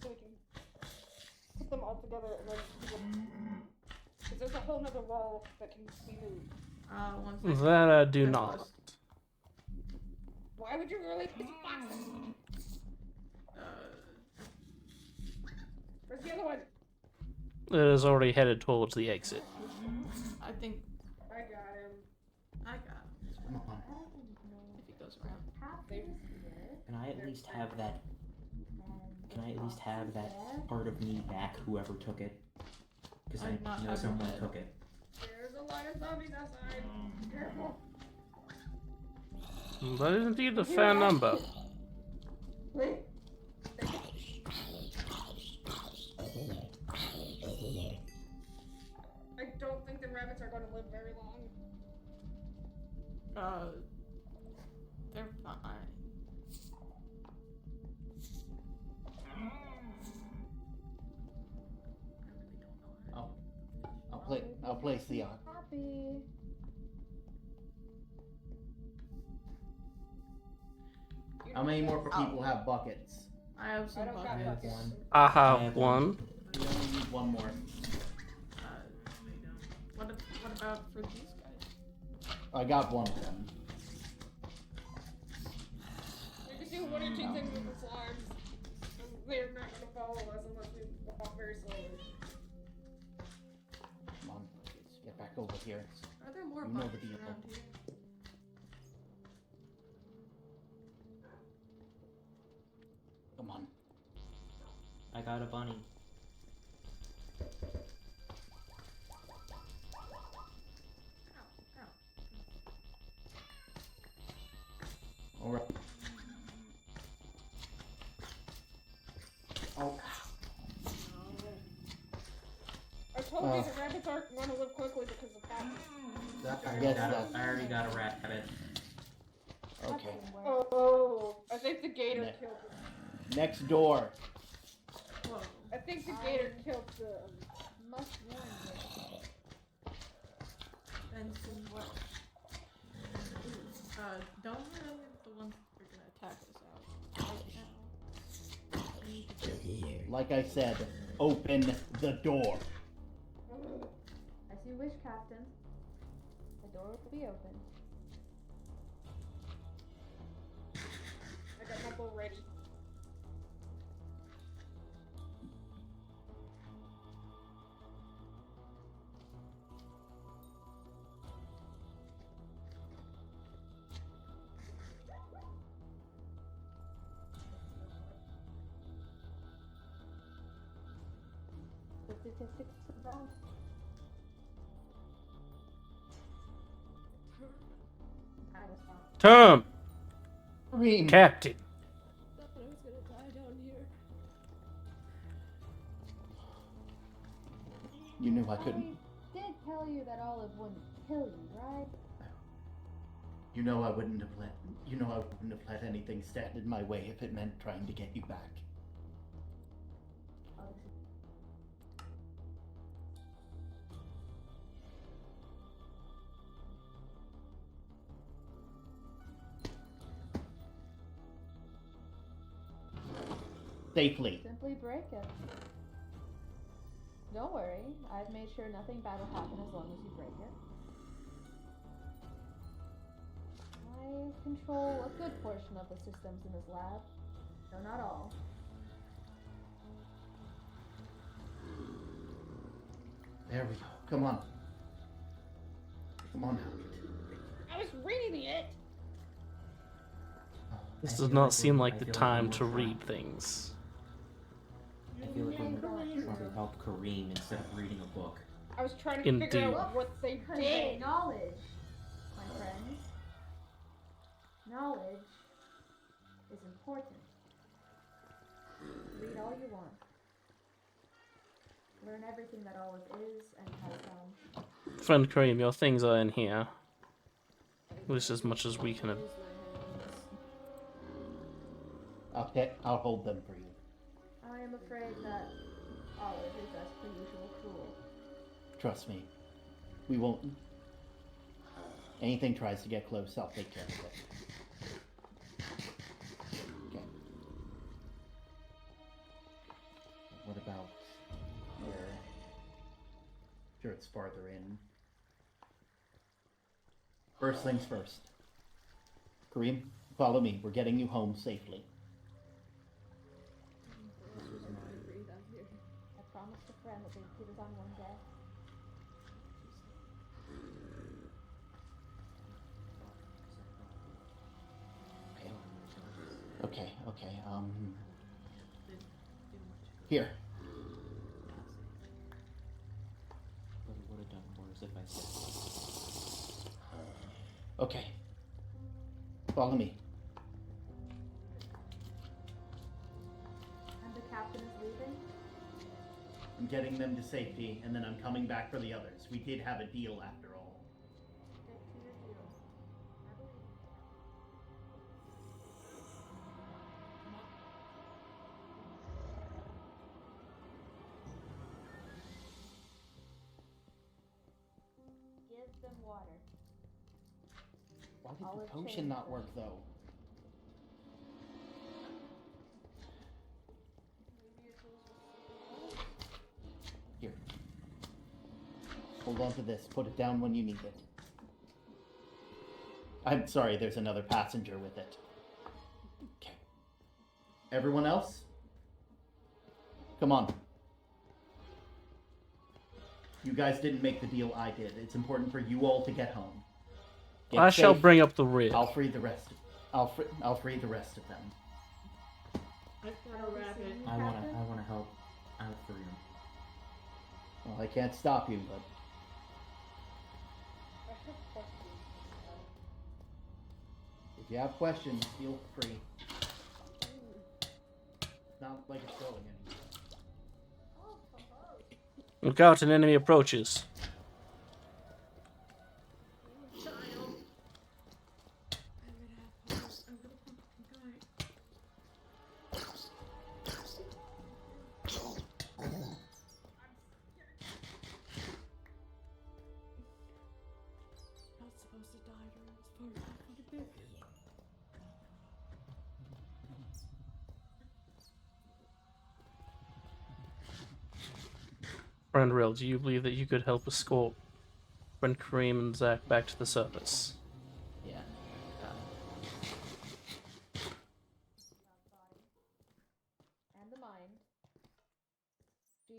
So we can put them all together and then because there's a whole nother wall that can be moved. One second. That I do There's not. list. Why would you really put boxes? Where's the other one? It is already headed towards the exit. I think I got him. I got him. Come on. I don't know. If he goes around. Half is here. Can I at least have that? And Can I at least have that there. part of me back? Whoever took it, because I do not I know have your someone head. took it. There's a lot of zombies outside. Careful. That is indeed a fair number. Wait. I don't think the rabbits are going to live very long. They're fine. I really don't know. I'll place the Happy. How many more people have buckets? I have I some don't got buckets. have buckets. one. I I have have one. We only need one more. What about for these guys? I got one of them. We can do one or two things with the slimes. And they're not going to follow us unless we walk very slowly. Come on, let's get back over here. Are there more You know the buckets deal. around here? Come on. I got a bunny. Ow, ow. All right. Oh, I told you the rabbits aren't going to live quickly because of that. I guess that's I already got a rabbit. okay. Oh, I think the gator Ne- killed it. Next door. Whoa. I think the gator killed the. Must warn you. Benson, what? Don't let any of the ones that are gonna attack us out right now. I need to get Like I said, open the door. As you wish, Captain. The door will be open. I got my bow ready. The statistics survive. I was wrong. Tom, Reem. Captain. Thought I was gonna die down here. You knew I couldn't. I did tell you that Olive wouldn't kill you, right? You know I wouldn't have let. You know I wouldn't have let anything stand in my way if it meant trying to get you back. Safely. Simply break it. Don't worry, I've made sure nothing bad will happen as long as you break it. I control a good portion of the systems in this lab, though not all. There we go. Come on. Come on now. I was reading it. This I does feel not like seem we're- like I the feel like time we're to more read trying- things. I feel like we're trying to help Kareem instead of reading a book. I was trying to figure Indeed. out what they Convey did. knowledge, my friends. Knowledge is important. Read all you want. Learn everything that always is and has done. Friend Kareem, your things are in here. At least as much as we can. I'll hold them for you. I am afraid that Olive is as per usual cruel. Trust me. We won't. Anything tries to get close, I'll take care of it. Okay. What about here? Sure, it's farther in. First things first. Kareem, follow me. We're getting you home safely. I promised a friend that they'd put it on one day. Okay. Here. But it would have done worse if I said. Okay. Follow me. And the captain is leaving? I'm getting them to safety, and then I'm coming back for the others. We did have a deal after all. Stick to your deal. I believe you. Give them water. Why did Olive the potion changed not them. work, though? Here. Hold on to this. Put it down when you need it. I'm sorry, there's another passenger with it. Okay. Everyone else? Come on. You guys didn't make the deal I did. It's important for you all to get home. Get I shall safe. bring up the rear. I'll free the rest. I'll free the rest of them. I've got a rabbit. I wanna help out for you. Well, I can't stop you, but I have questions. if you have questions, feel free. It's not like it's going anywhere. Look out, an enemy approaches. Not supposed to die during this part. Friend Rill, do you believe that you could help escort friend Kareem and Zach back to the surface? Yeah. And the mind. She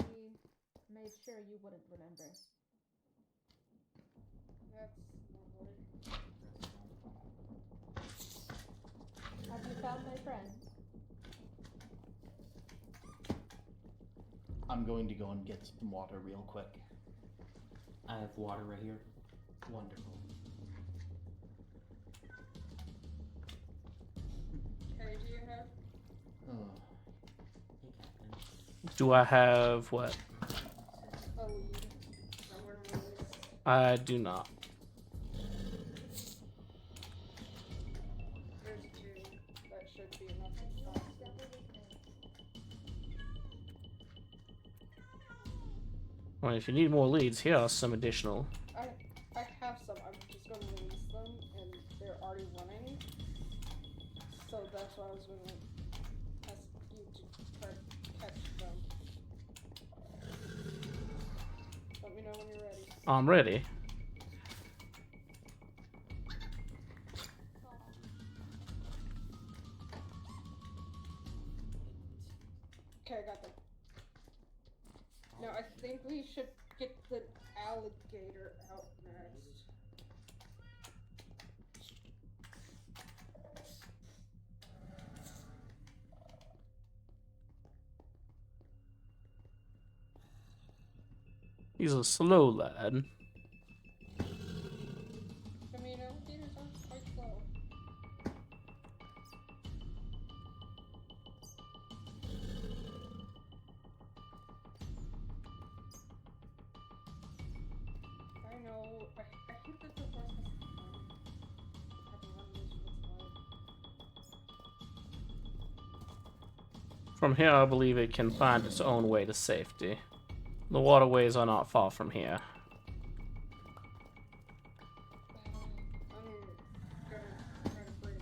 made sure you wouldn't remember. That's lovely. Have you found my friend? I'm going to go and get some water real quick. I have water right here. Wonderful. Okay, do you have? Oh. Hey, Captain. Do I have what? A lead somewhere in the list? I do not. There's two. That should be enough to find. Well, if you need more leads, here are some additional. I have some. I'm just gonna release them, and they're already running. So that's why I was gonna ask you to try catch them. Let me know when you're ready. I'm ready. Okay, I got them. Now I think we should get the alligator out next. He's a slow lad. I mean, alligators are quite slow. I know. I think that the horse has to have a run this with From here, I believe it can find its own way to safety. The waterways are not far from here. I'm gonna try to bring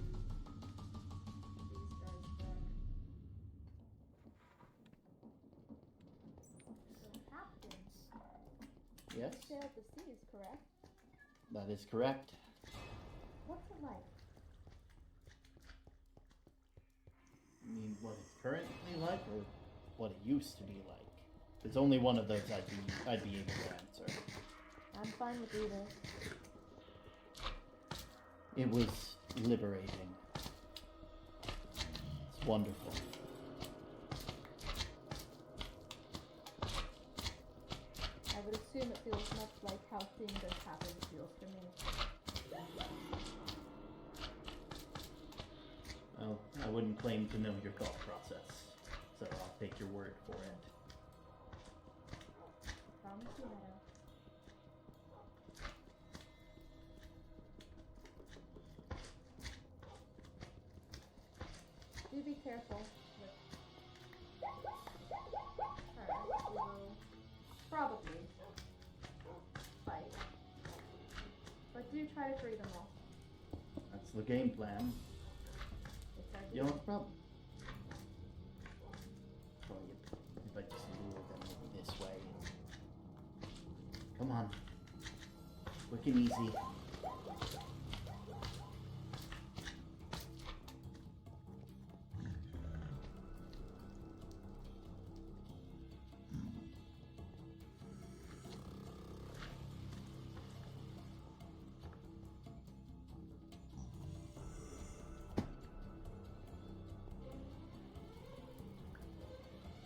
these guys back. So, Captain, Yes, you sailed the seas, correct? that is correct. What's it like? You mean what it's currently like, or what it used to be like? There's only one of those I'd be able to answer. I'm fine with either. It was liberating. It's wonderful. I would assume it feels much like how seeing this happen feels for me. Well, I wouldn't claim to know your thought process, so I'll take your word for it. Promise you, Meadow. Do be careful with her. We will probably fight. But do try to free them all. That's the game plan. It's our You know, duty. well, if I just lure them maybe this way. Come on. Quick and easy.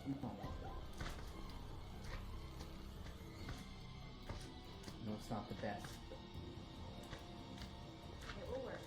Come on. No, it's not the best. It will work.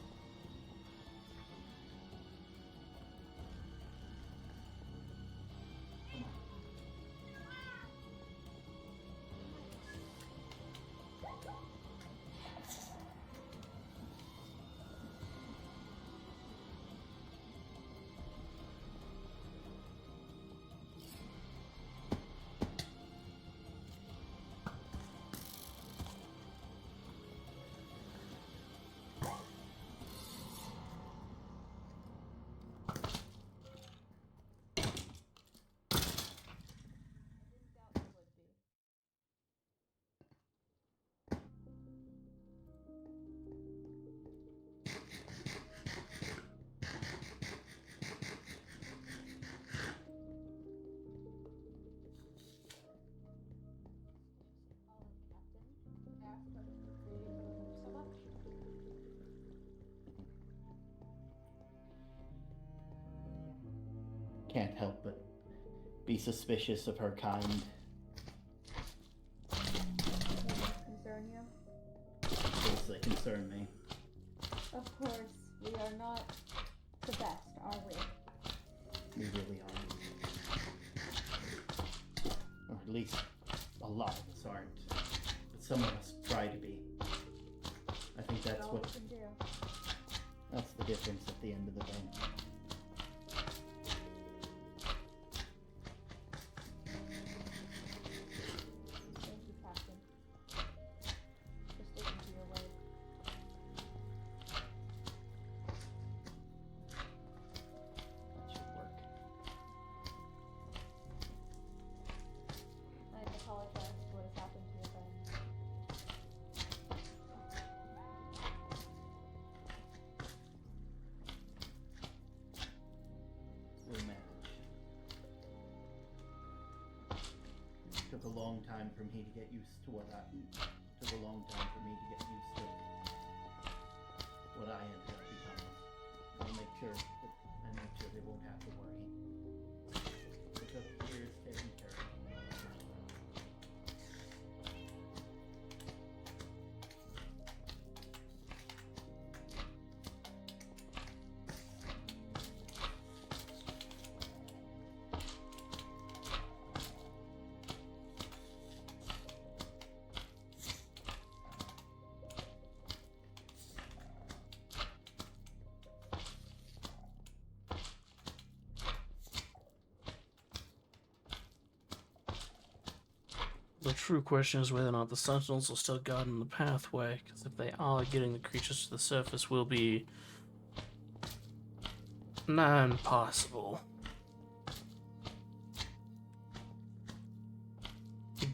Can't help but be suspicious of her kind. Concern you? Things that concern me. Of course, we are not the best, are we? We really aren't. Or at least a lot of us aren't. But some of us try to be. I think that's all what we can do. that's the difference at the end of the day. Thank you, Captain. For sticking to your word. That should work. Took a long time for me to get used to what I. Took a long time for me to get used to what I ended up becoming. I'll make sure that they won't have to worry. It took years taking care of them. The true question is whether or not the Sentinels are still guarding the pathway, because if they are, getting the creatures to the surface will be nigh impossible.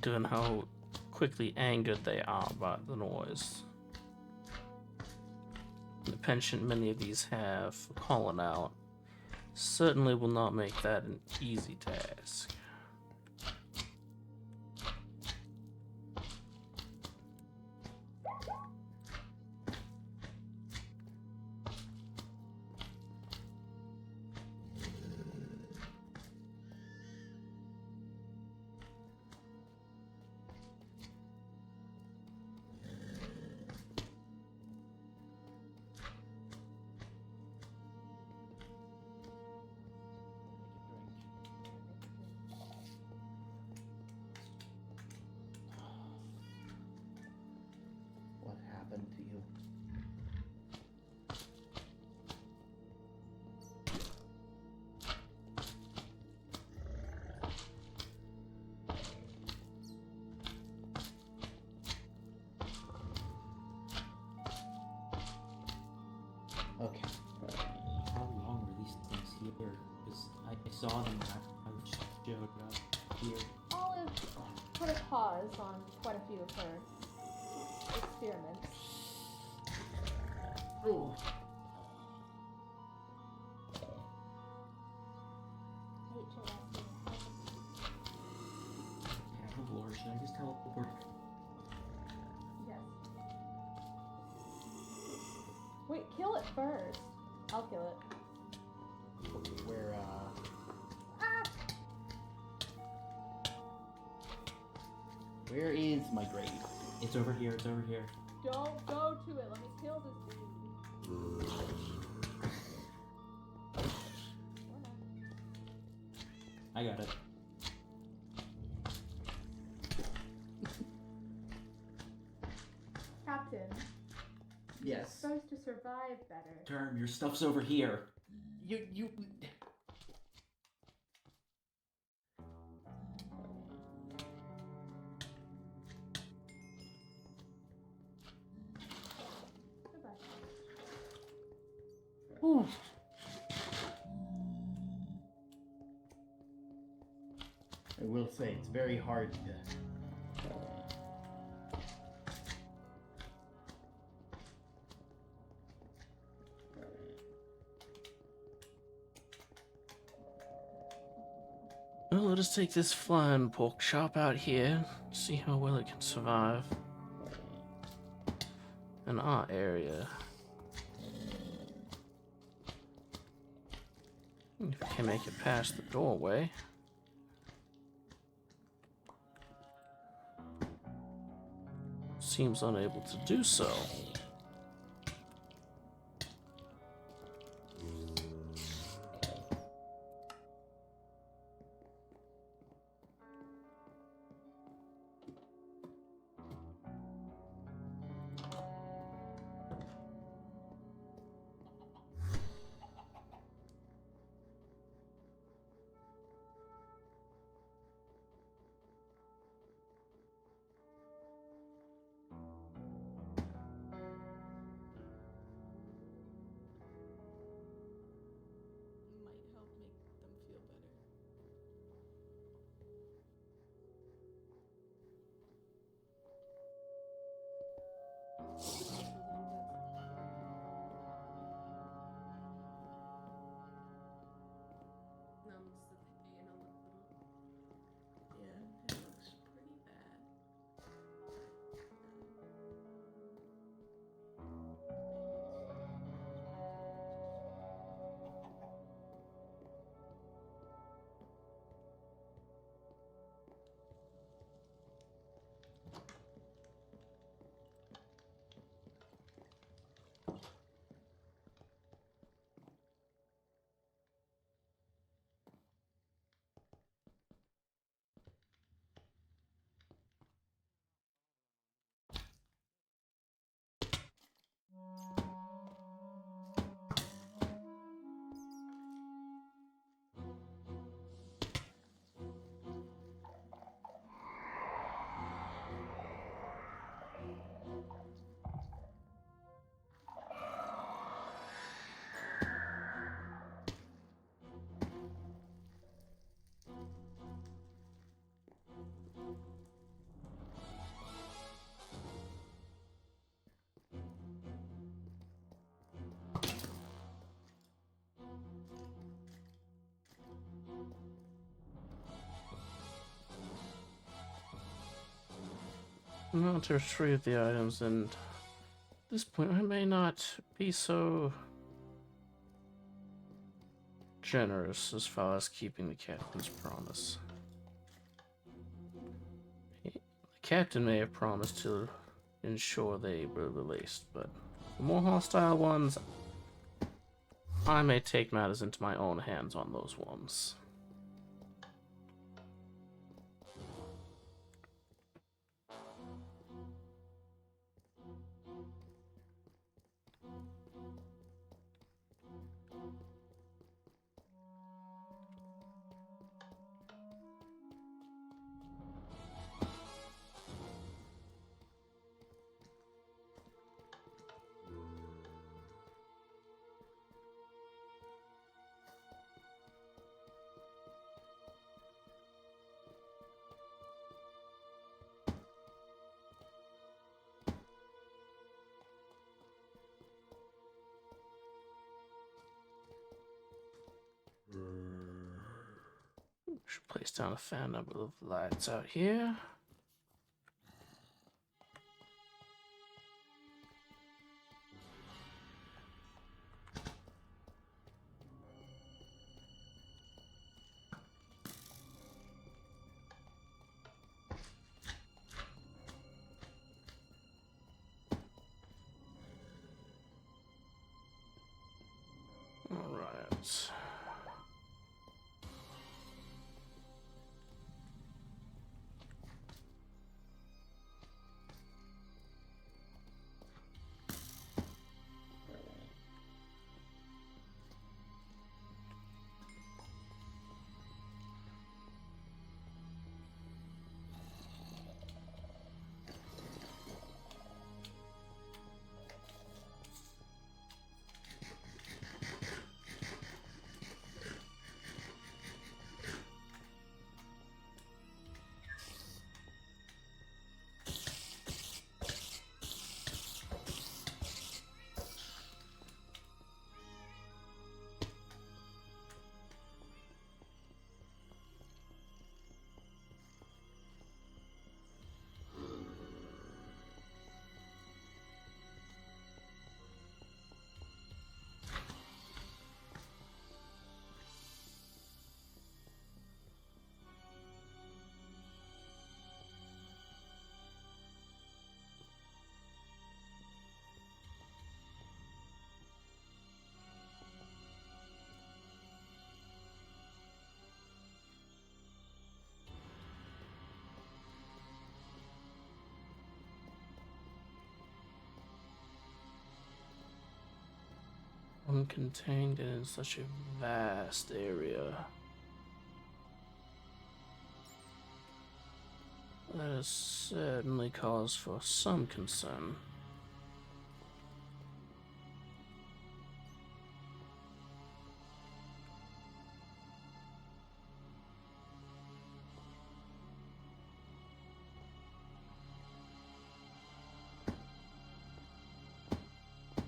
Given how quickly angered they are by the noise. The penchant many of these have for calling out certainly will not make that an easy task. What happened to you? Okay. How long were these things here? Because I saw them after I showed up here. Olive put a pause on quite a few of her experiments. Oh. Out of lore, should I just teleport? Yes. Wait, kill it first. I'll kill it. Where, Ah! where is my grave? It's over here, it's over here. Don't go to it. Let me kill this dude. I got it. Captain, you're Yes. supposed to survive better. Term, your stuff's over here. You. Goodbye. Ooh. I will say it's very hard to. Well, let us take this flying pork chop out here, see how well it can survive in our area. If it can make it past the doorway. Seems unable to do so. Not to retrieve the items, and at this point I may not be so generous as far as keeping the captain's promise. The captain may have promised to ensure they were released, but the more hostile ones, I may take matters into my own hands on those ones. Should place down a fair number of lights out here. All right. Uncontained and in such a vast area. That is certainly cause for some concern.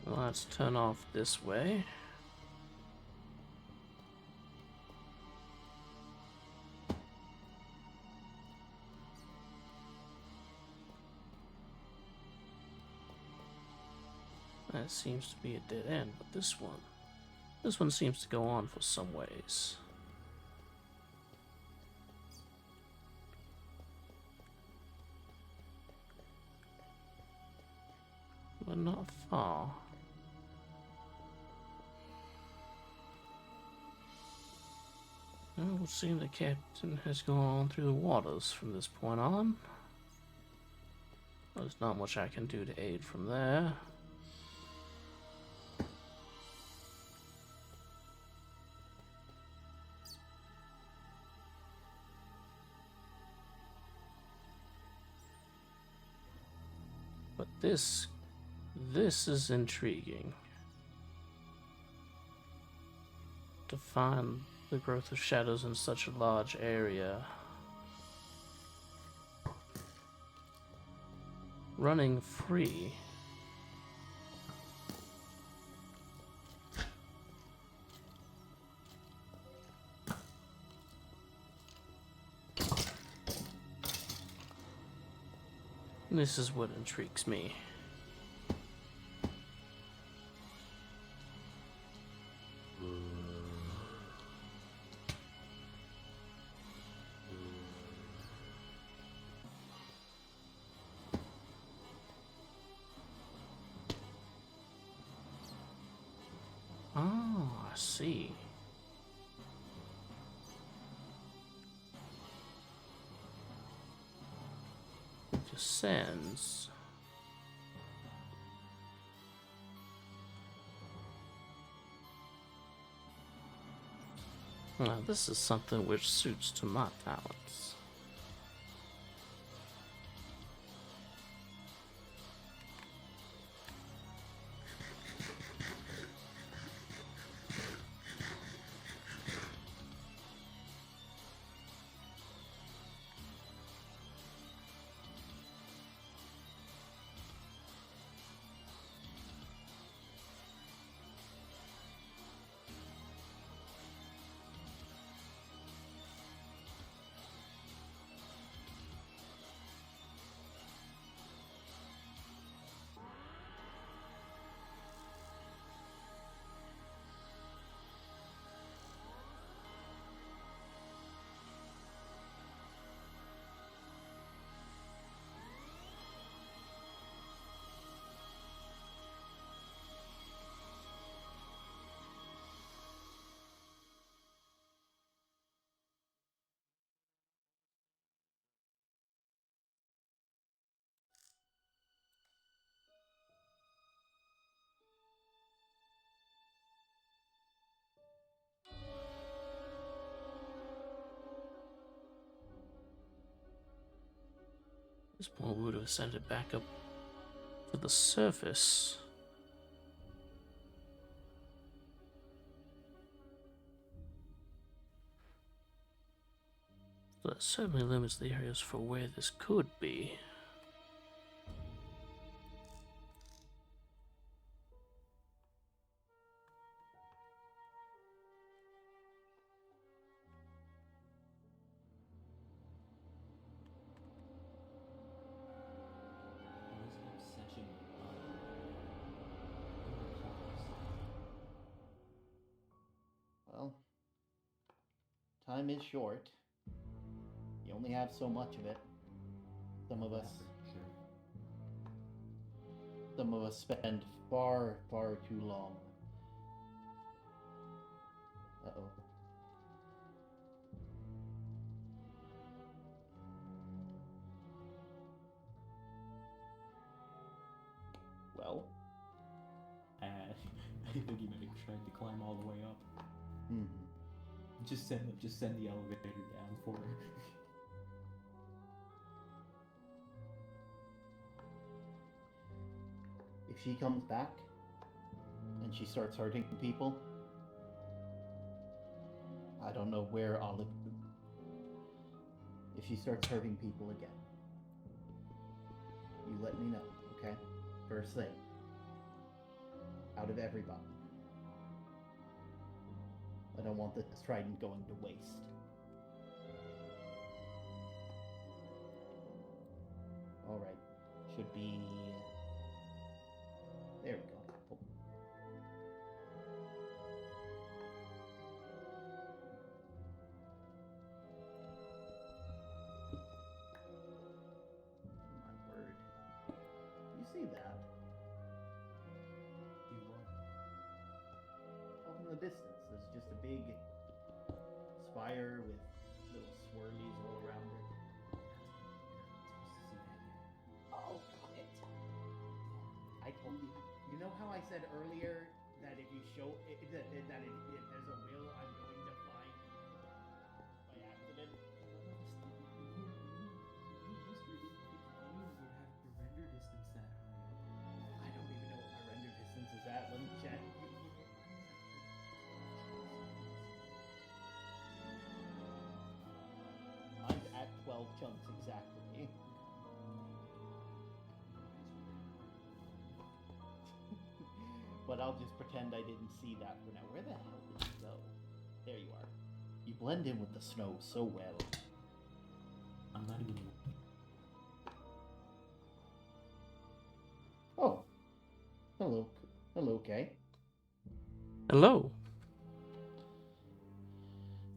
Let's turn off this way. That seems to be a dead end, but this one seems to go on for some ways. But not far. Well, it would seem the captain has gone through the waters from this point on. There's not much I can do to aid from there. But this is intriguing. To find the growth of shadows in such a large area. Running free. This is what intrigues me. Oh, I see. Descends. Now, this is something which suits to my talents. This point we would have ascended back up to the surface. So that certainly limits the areas for where this could be. What is an obsession with Well, time is short. You only have so much of it. Some of us spend far, far too long. Uh-oh. Well. I think he might have tried to climb all the way up. Hmm. Just send the elevator down for her. If she comes back and she starts hurting people, I don't know where Olive. If she starts hurting people again, you let me know, okay? First thing. Out of everybody. I don't want this trident going to waste. Alright. Should be... There we go. Cool. My word. You see that? You what? Off in the distance, there's just a big spire with little swirlies all around it. Oh, got it. I told you. You know how I said earlier that if you show it, that if there's a will, I'm going to find by accident. I don't even know what my render distance is at. Let me check. I'm at 12 chunks exactly. But I'll just pretend I didn't see that for now. Where the hell did you go? There you are. You blend in with the snow so well. I'm not even. Hello. Hello, Kay. Hello.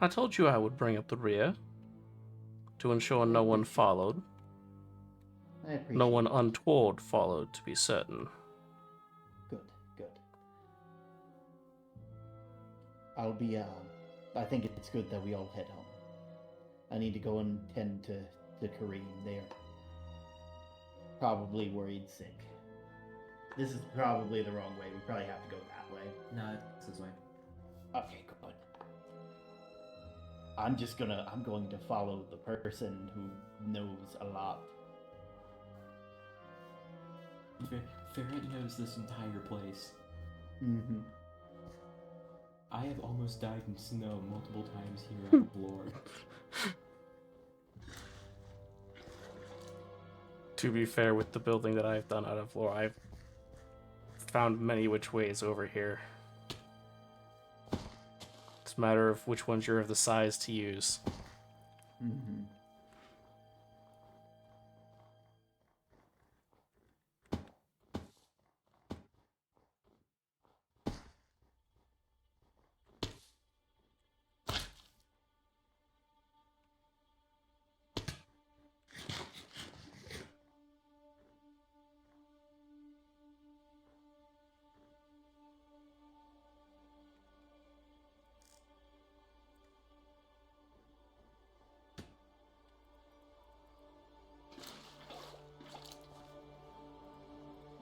I told you I would bring up the rear to ensure no one followed. I appreciate No one it. untoward followed, to be certain. Good, good. I'll be, I think it's good that we all head home. I need to go and tend to Kareem. They're probably worried sick. This is probably the wrong way. We probably have to go that way. No, it's this way. Okay, good. I'm going to follow the person who knows a lot. Ferret knows this entire place. Mm-hmm. I have almost died in snow multiple times here at Lore. To be fair, with the building that I've done out of lore, I've found many which ways over here. It's a matter of which ones you're of the size to use. Mm-hmm.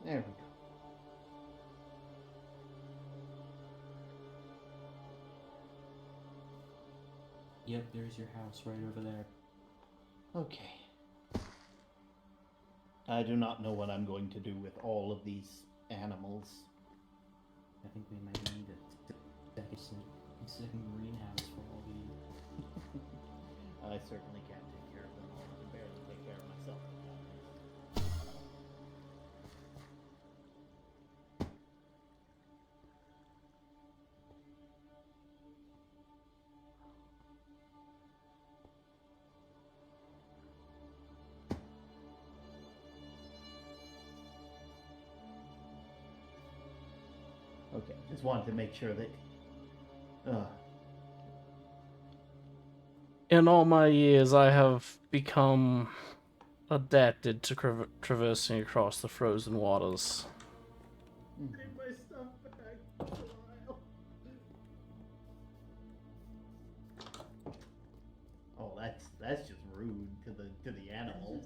There we go. Yep, there's your house right over there. Okay. I do not know what I'm going to do with all of these animals. I think we might need a second greenhouse for all these. I certainly can't take care of them all. I can barely take care of myself. Okay, just wanted to make sure that. In all my years, I have become adapted to traversing across the frozen waters. Take my stuff back. It's a while. Oh, that's just rude to the animal.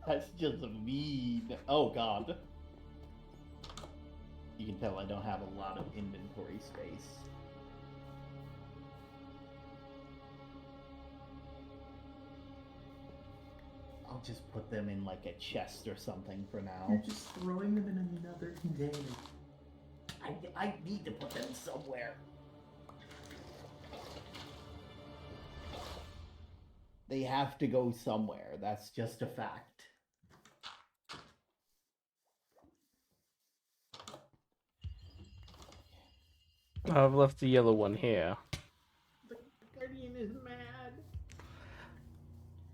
That's just mean. Oh God. You can tell I don't have a lot of inventory space. I'll just put them in like a chest or something for now. You're just throwing them in another container. I need to put them somewhere. They have to go somewhere. That's just a fact. I've left the yellow one here. The guardian is mad.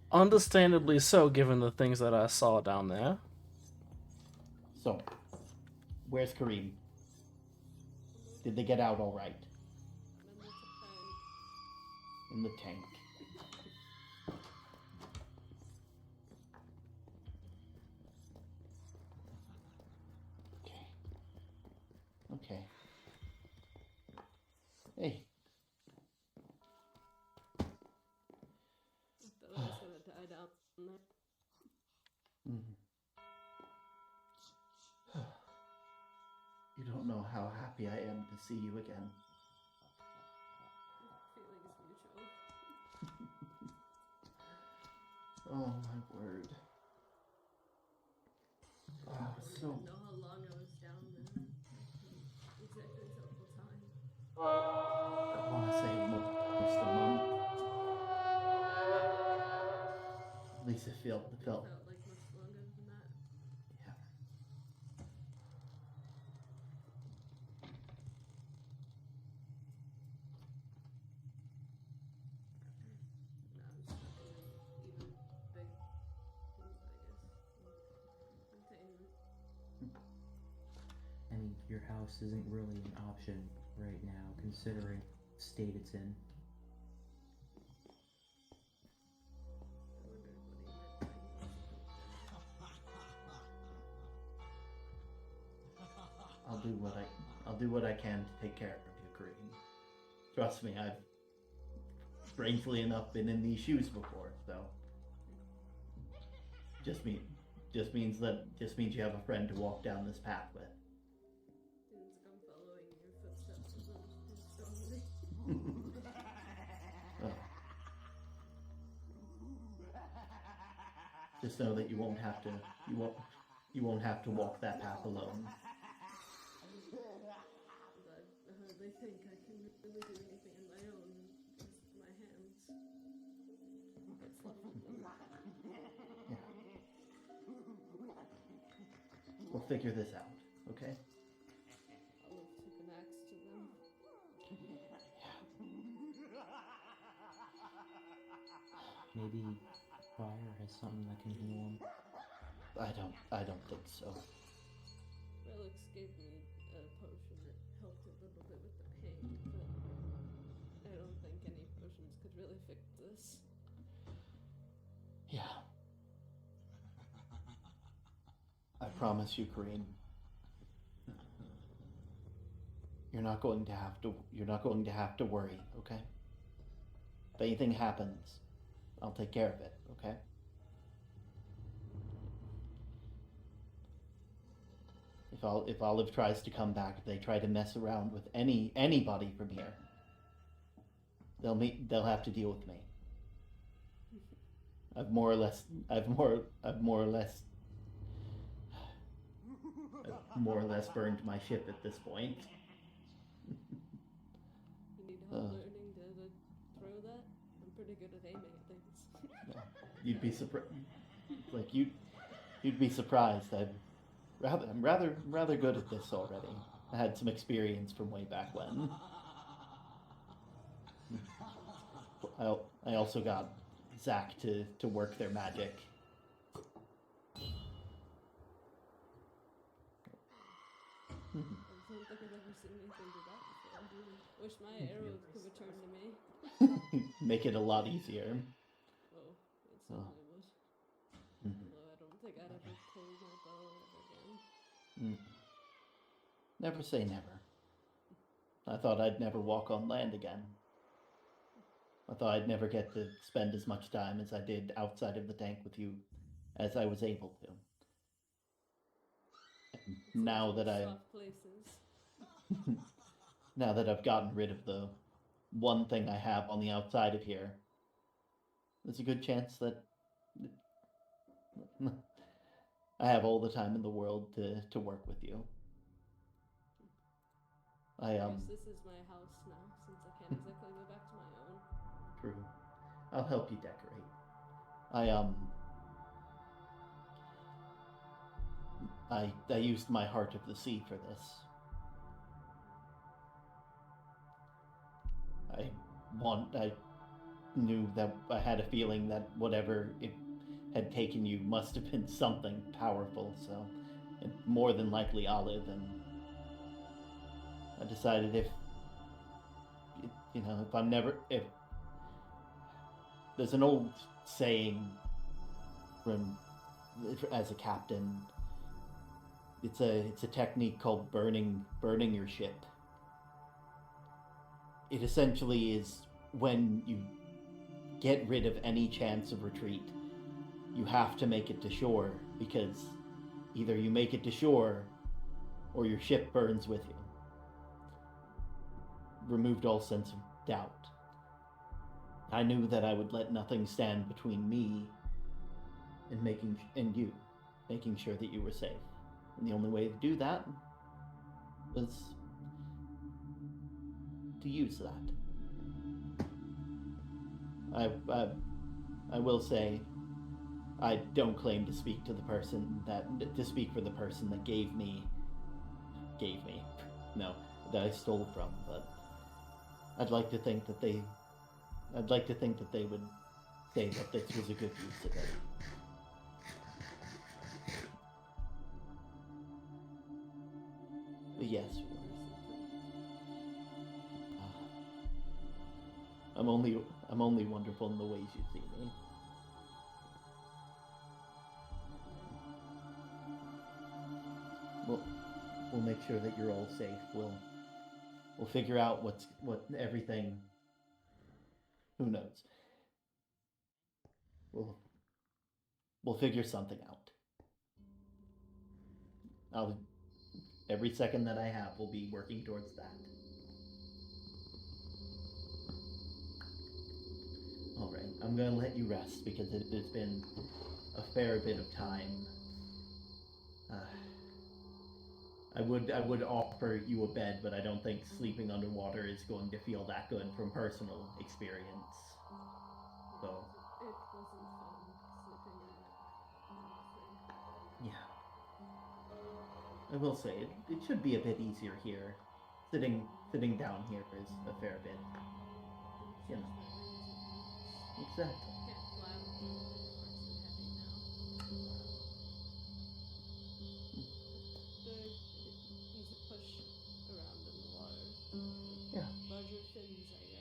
Understandably so, given the things that I saw down there. So, where's Kareem? Did they get out all right? In the tank. Okay. Okay. Hey. I thought I was gonna die down there. You don't know how happy I am to see you again. Feelings mutual. Oh my word. Oh, I don't so. even know how long I was down there. Exactly the whole time. I want to say most a month. At least it felt. It felt like much longer than that. Yeah. Now I'm stuck in an even big, biggest containment. your house isn't really an option right now, considering the state it's in. I'll do what I can to take care of you, Kareem. Trust me, I've strangely enough been in these shoes before, so just means you have a friend to walk down this path with. Didn't come following your footsteps as Oh. Just know that you won't have to walk that path alone. I hardly think I can really do anything on my own. Just my hands. What's left of them. Yeah. We'll figure this out, okay? Olive took an axe to them. Maybe fire has something that can heal him. I don't think so. Relix gave me a potion that helped a little bit with the pain, but I don't think any potions could really fix this. Yeah. I promise you, Kareem. You're not going to have to worry, okay? If anything happens, I'll take care of it, okay? If Olive tries to come back, if they try to mess around with anybody from here, they'll have to deal with me. I've more or less burned my ship at this point. You need help learning to throw that? I'm pretty good at aiming at things. Yeah. You'd be surprised. Like you'd be surprised. I'm rather good at this already. I had some experience from way back when. I also got Zach to work their magic. I don't think I've ever seen anything do that before. I wish my arrows could return to me. Make it a lot easier. Oh, it certainly would. Although I don't think I'd ever pull my bow ever again. Never say never. I thought I'd never walk on land again. I thought I'd never get to spend as much time as I did outside of the tank with you as I was able to. Now that Soft places. now that I've gotten rid of the one thing I have on the outside of here, there's a good chance that I have all the time in the world to work with you. I guess this is my house now, since I can't exactly go back to my own. True. I'll help you decorate. I used my Heart of the Sea for this. I knew that I had a feeling that whatever it had taken you must have been something powerful, so it more than likely Olive, and I decided if there's an old saying as a captain, it's a technique called burning your ship. It essentially is when you get rid of any chance of retreat, you have to make it to shore, because either you make it to shore or your ship burns with you. Removed all sense of doubt. I knew that I would let nothing stand between me and you making sure that you were safe. And the only way to do that was to use that. I will say, I don't claim to speak for the person that gave me, that I stole from, but I'd like to think that they would say that this was a good use of it. yes. person to- I'm only wonderful in the ways you see me. We'll make sure that you're all safe. We'll figure out what everything. Who knows? We'll figure something out. Every second that I have, we'll be working towards that. All right, I'm gonna let you rest because it has been a fair bit of time. I would offer you a bed, but I don't think sleeping underwater is going to feel that good from personal experience. So It wasn't fun sleeping in that thing. yeah, I will say it should be a bit easier here. Sitting down here is a fair bit. You know. Exactly. Can't fly with the parts and heavy now. He's a push around in the water. Yeah. Larger fins, I guess.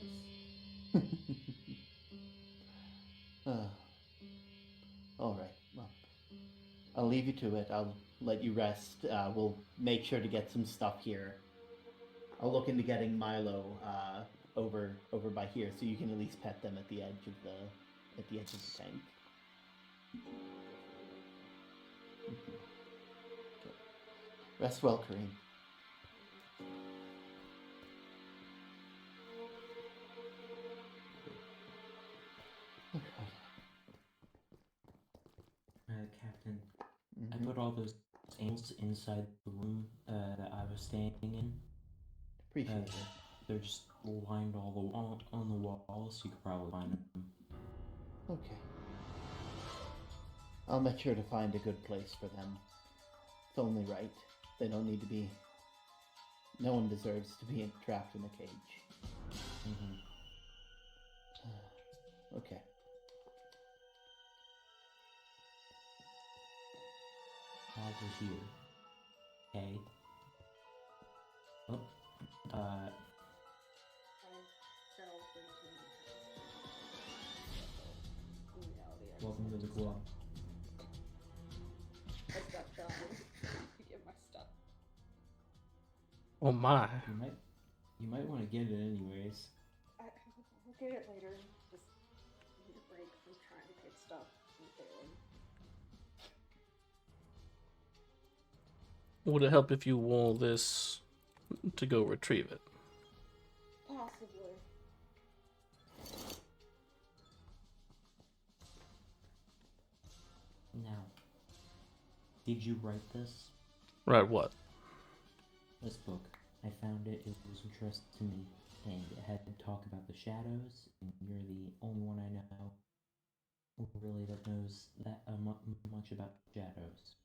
All right. Well, I'll leave you to it. I'll let you rest. We'll make sure to get some stuff here. I'll look into getting Milo over by here, so you can at least pet them at the edge of the tank. Okay. Rest well, Kareem. Captain, I Mhm. put all those angels inside the room that I was staying in. Appreciate it. They're just lined all on the walls, so you could probably find them. Okay. I'll make sure to find a good place for them. It's only right. They don't need to be. No one deserves to be trapped in a cage. Mm-hmm. Okay. Over here. Okay. Oh. Welcome to the club. I stepped down to get my stuff. Oh my. You might want to get it anyways. We'll get it later. Just need a break from trying to pick stuff and failing. Would it help if you wore this to go retrieve it? Possibly. Now, did you write this? Right, what? This book. I found it. It was interesting to me, and it had to talk about the shadows. And you're the only one I know, really, that knows that much about shadows.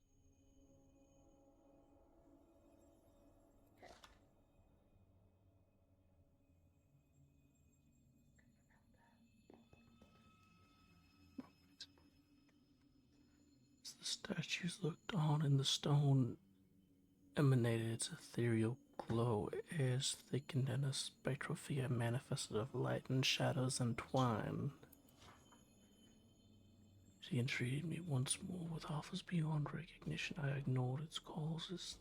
As the statues looked on, and the stone emanated its ethereal glow, airs thickened, and a spectral figure manifested of light and shadows entwined. She entreated me once more with offers beyond recognition. I ignored its calls.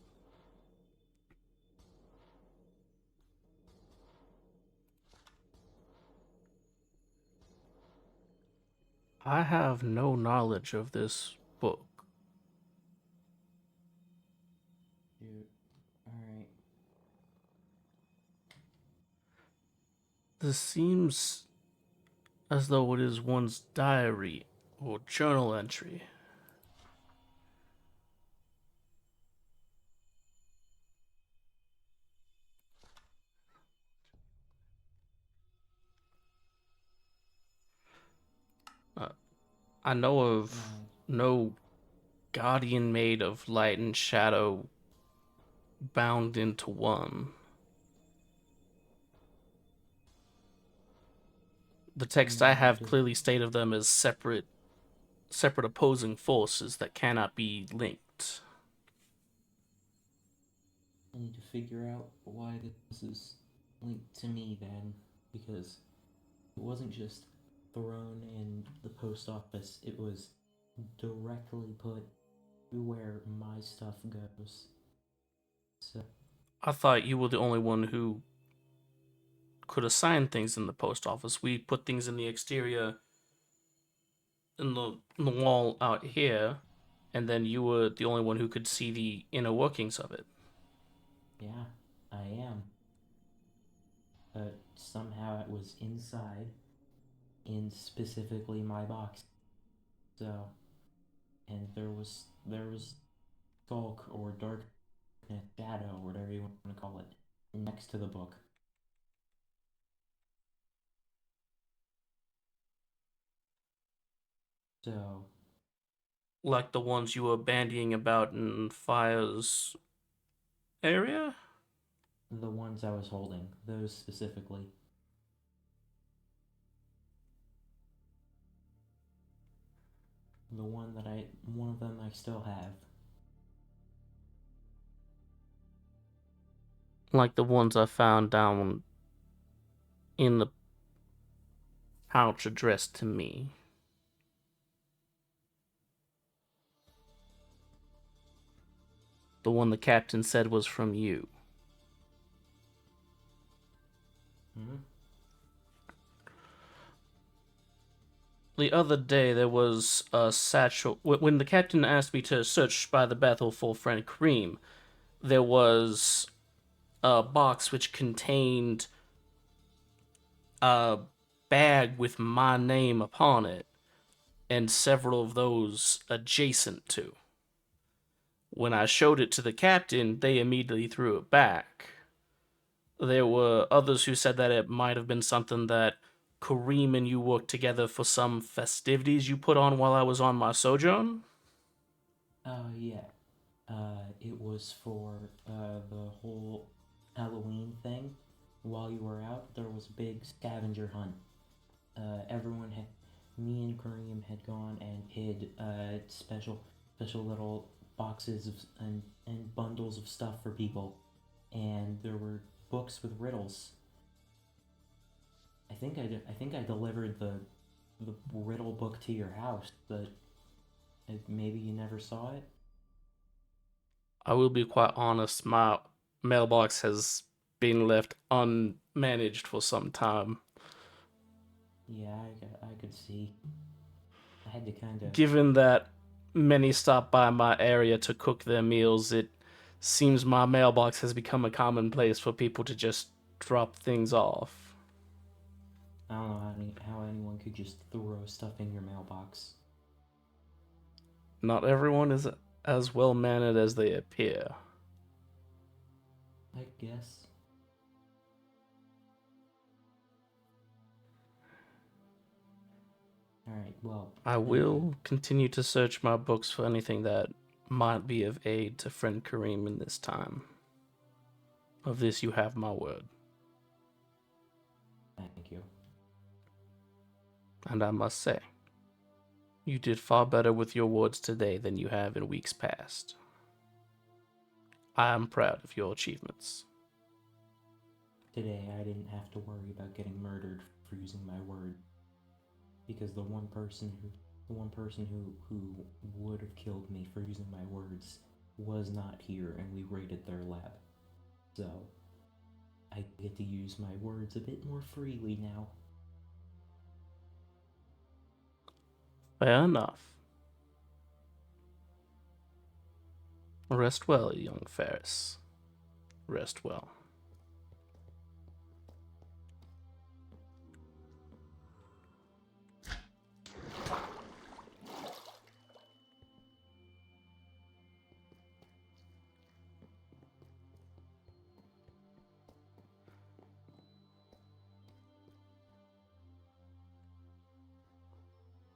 I have no knowledge of this book. Dude, alright. This seems as though it is one's diary or journal entry. I know of no guardian made of light and shadow bound into one. The text I have clearly stated them as separate opposing forces that cannot be linked. I need to figure out why this is linked to me then, because it wasn't just thrown in the post office, it was directly put where my stuff goes. So, I thought you were the only one who could assign things in the post office. We put things in the exterior, in the wall out here, and then you were the only one who could see the inner workings of it. yeah, I am. But somehow it was inside, in specifically my box. So, and there was skulk or darkness, shadow, whatever you want to call it, next to the book. So, Like the ones you were bandying about in Fire's area? the ones I was holding, those specifically. One of them I still have. Like the ones I found down in the pouch addressed to me. The one the captain said was from you. Hmm? The other day there was a satchel. When the captain asked me to search by the Bethel for friend Cream, there was a box which contained a bag with my name upon it, and several of those adjacent to. When I showed it to the captain, they immediately threw it back. There were others who said that it might have been something that Kareem and you worked together for some festivities you put on while I was on my sojourn. Yeah. It was for the whole Halloween thing. While you were out, there was a big scavenger hunt. Me and Kareem had gone and hid special little boxes and bundles of stuff for people, and there were books with riddles. I think I delivered the riddle book to your house, but maybe you never saw it. I will be quite honest, my mailbox has been left unmanaged for some time. Yeah, I could see. I had to kind of. Given that many stop by my area to cook their meals, it seems my mailbox has become a common place for people to just drop things off. I don't know how anyone could just throw stuff in your mailbox. Not everyone is as well mannered as they appear. I guess. Alright, well. I will continue to search my books for anything that might be of aid to friend Kareem in this time. Of this you have my word. Thank you. And I must say, you did far better with your words today than you have in weeks past. I am proud of your achievements. Today I didn't have to worry about getting murdered for using my word. Because the one person who would have killed me for using my words was not here, and we raided their lab. So I get to use my words a bit more freely now. Fair enough. Rest well, young Ferris. Rest well.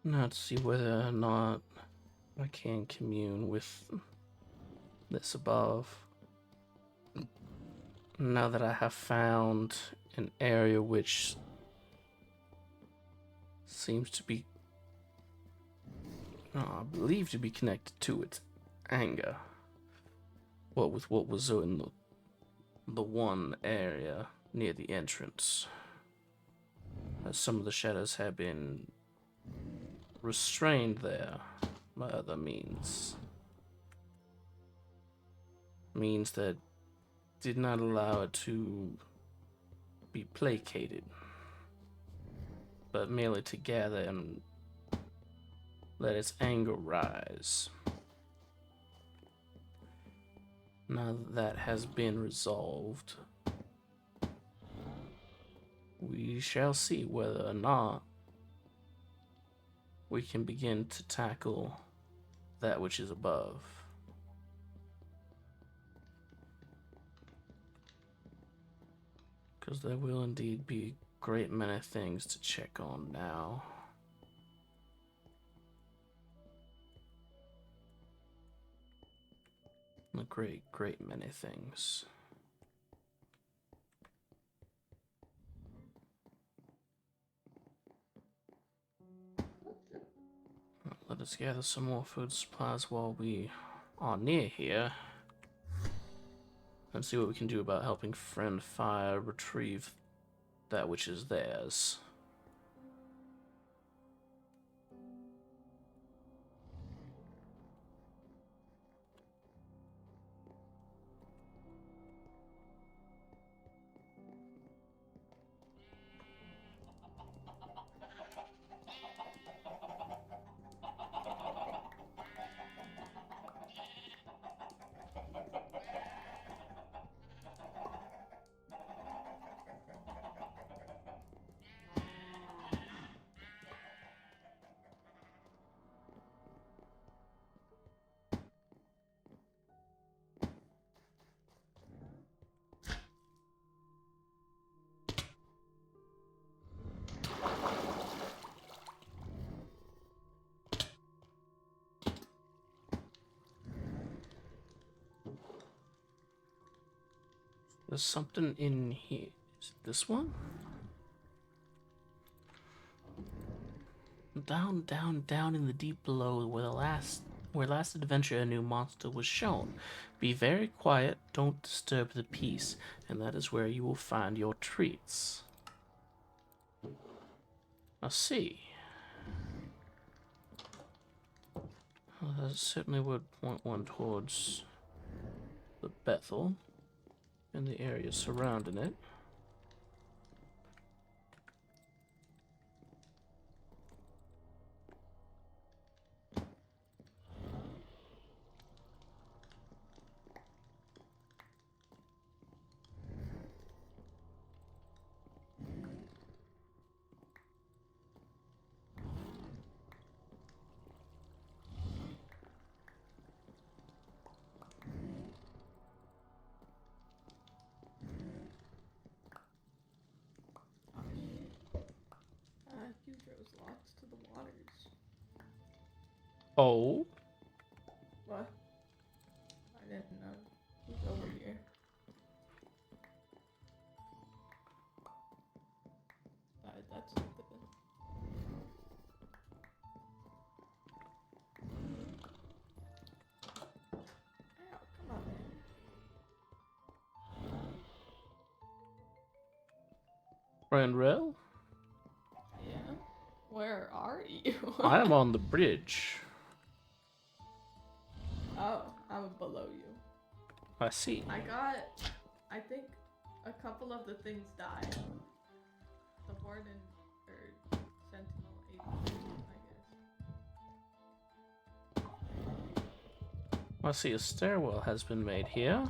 Now to see whether or not I can commune with this above. Now that I have found an area which seems to be, I believe to be connected to its anger. What with what was in the the one area near the entrance, as some of the shadows have been restrained there by other means. Means that did not allow it to be placated, but merely to gather and let its anger rise. Now that has been resolved, we shall see whether or not we can begin to tackle that which is above. Because there will indeed be a great many things to check on now. A great many things. Let us gather some more food supplies while we are near here. And see what we can do about helping Friend Fire retrieve that which is theirs. There's something in here. Is it this one? Down in the deep below where last adventure a new monster was shown. Be very quiet, don't disturb the peace, and that is where you will find your treats. I see. Well, that certainly would point one towards the Bethel and the area surrounding it. Hydro's locked to the waters. Oh? What? I didn't know. Who's over here? That's something. Ow, come on, man. Randrell? Yeah? Where are you? I am on the bridge. Oh, I'm below you. I see. I think a couple of the things died. The Warden, or Sentinel 83, I guess. I see a stairwell has been made here.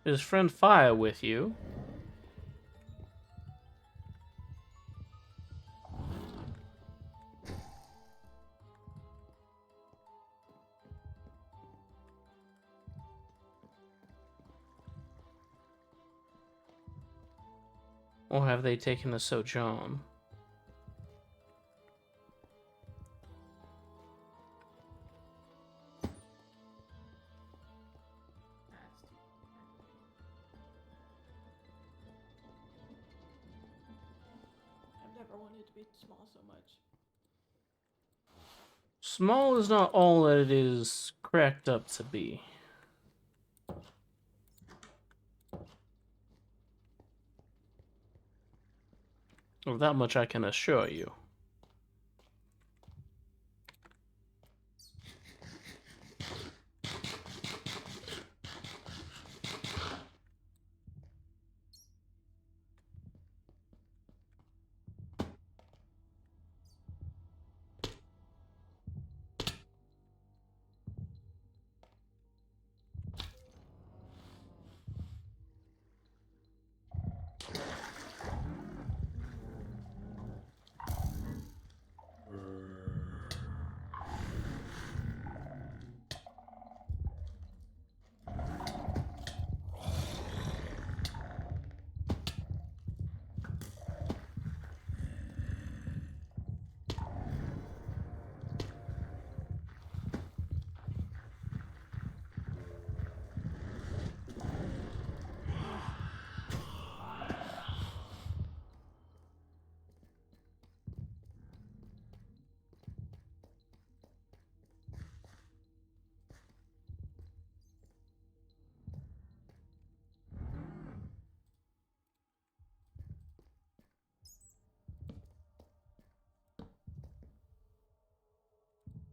Is Friend Fire with you? Or have they taken a sojourn? That's too I've never wanted to be small so much. Small is not all that it is cracked up to be. Of that much I can assure you.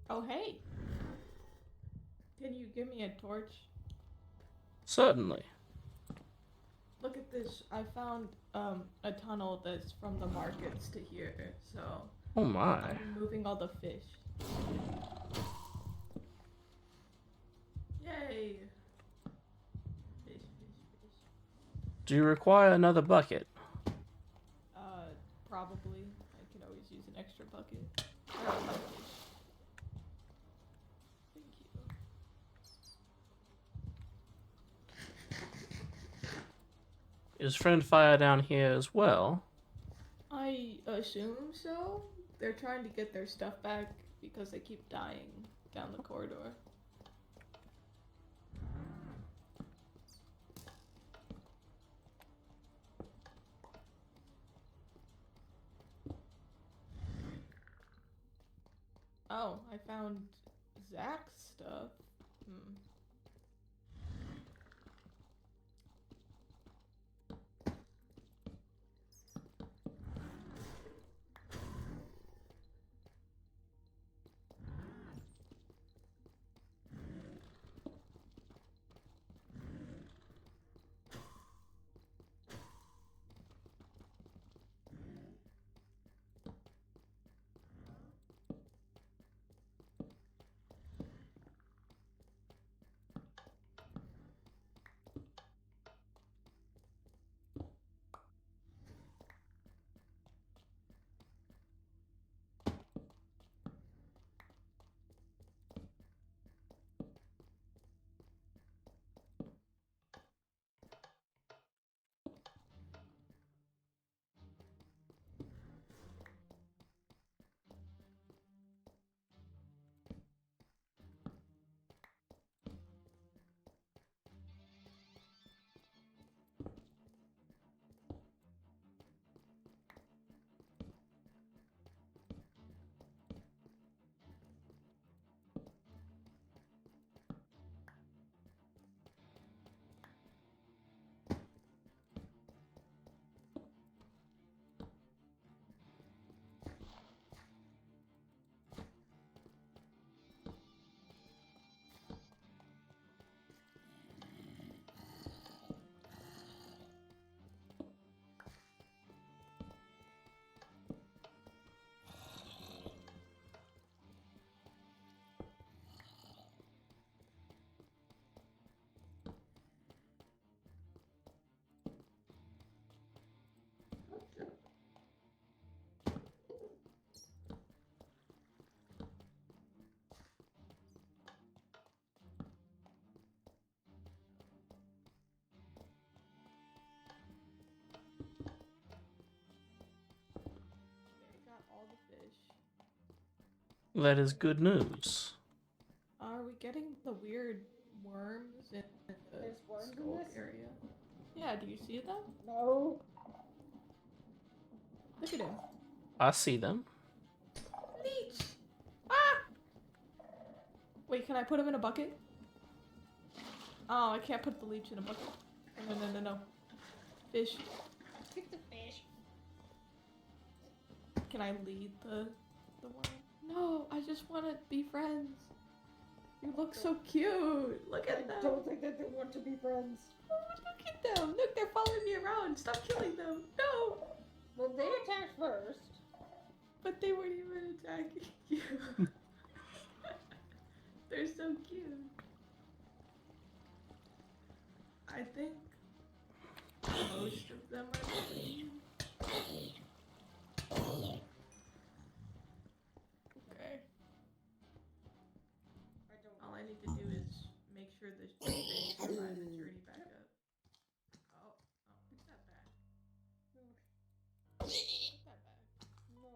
Oh, hey! Can you give me a torch? Certainly. Look at this. I found a tunnel that's from the markets to here, so Oh my. I'm moving all the fish. Yay! Fish, fish, fish. Do you require another bucket? Probably. I can always use an extra bucket. I don't like fish. Thank you. Is friend fire down here as well? I assume so. They're trying to get their stuff back because they keep dying down the corridor. Oh, I found Zach's stuff. That is good news. Are we getting the weird worms in the There's worms in skull this? area? Yeah, do you see them? No. Look at him. I see them. Leech! Ah! Wait, can I put him in a bucket? Oh, I can't put the leech in a bucket. No. Fish. Pick the fish. Can I lead the worm? No, I just want to be friends. You look so cute. Look at them. I don't think that they want to be friends. Oh, look at them. Look, they're following me around. Stop killing them. No. Well, they attacked first. But they weren't even attacking you. They're so cute. I think most of them are clean. Okay. All I need to do is make sure the fish survive the journey back up. Oh, put that back. Put that back. No.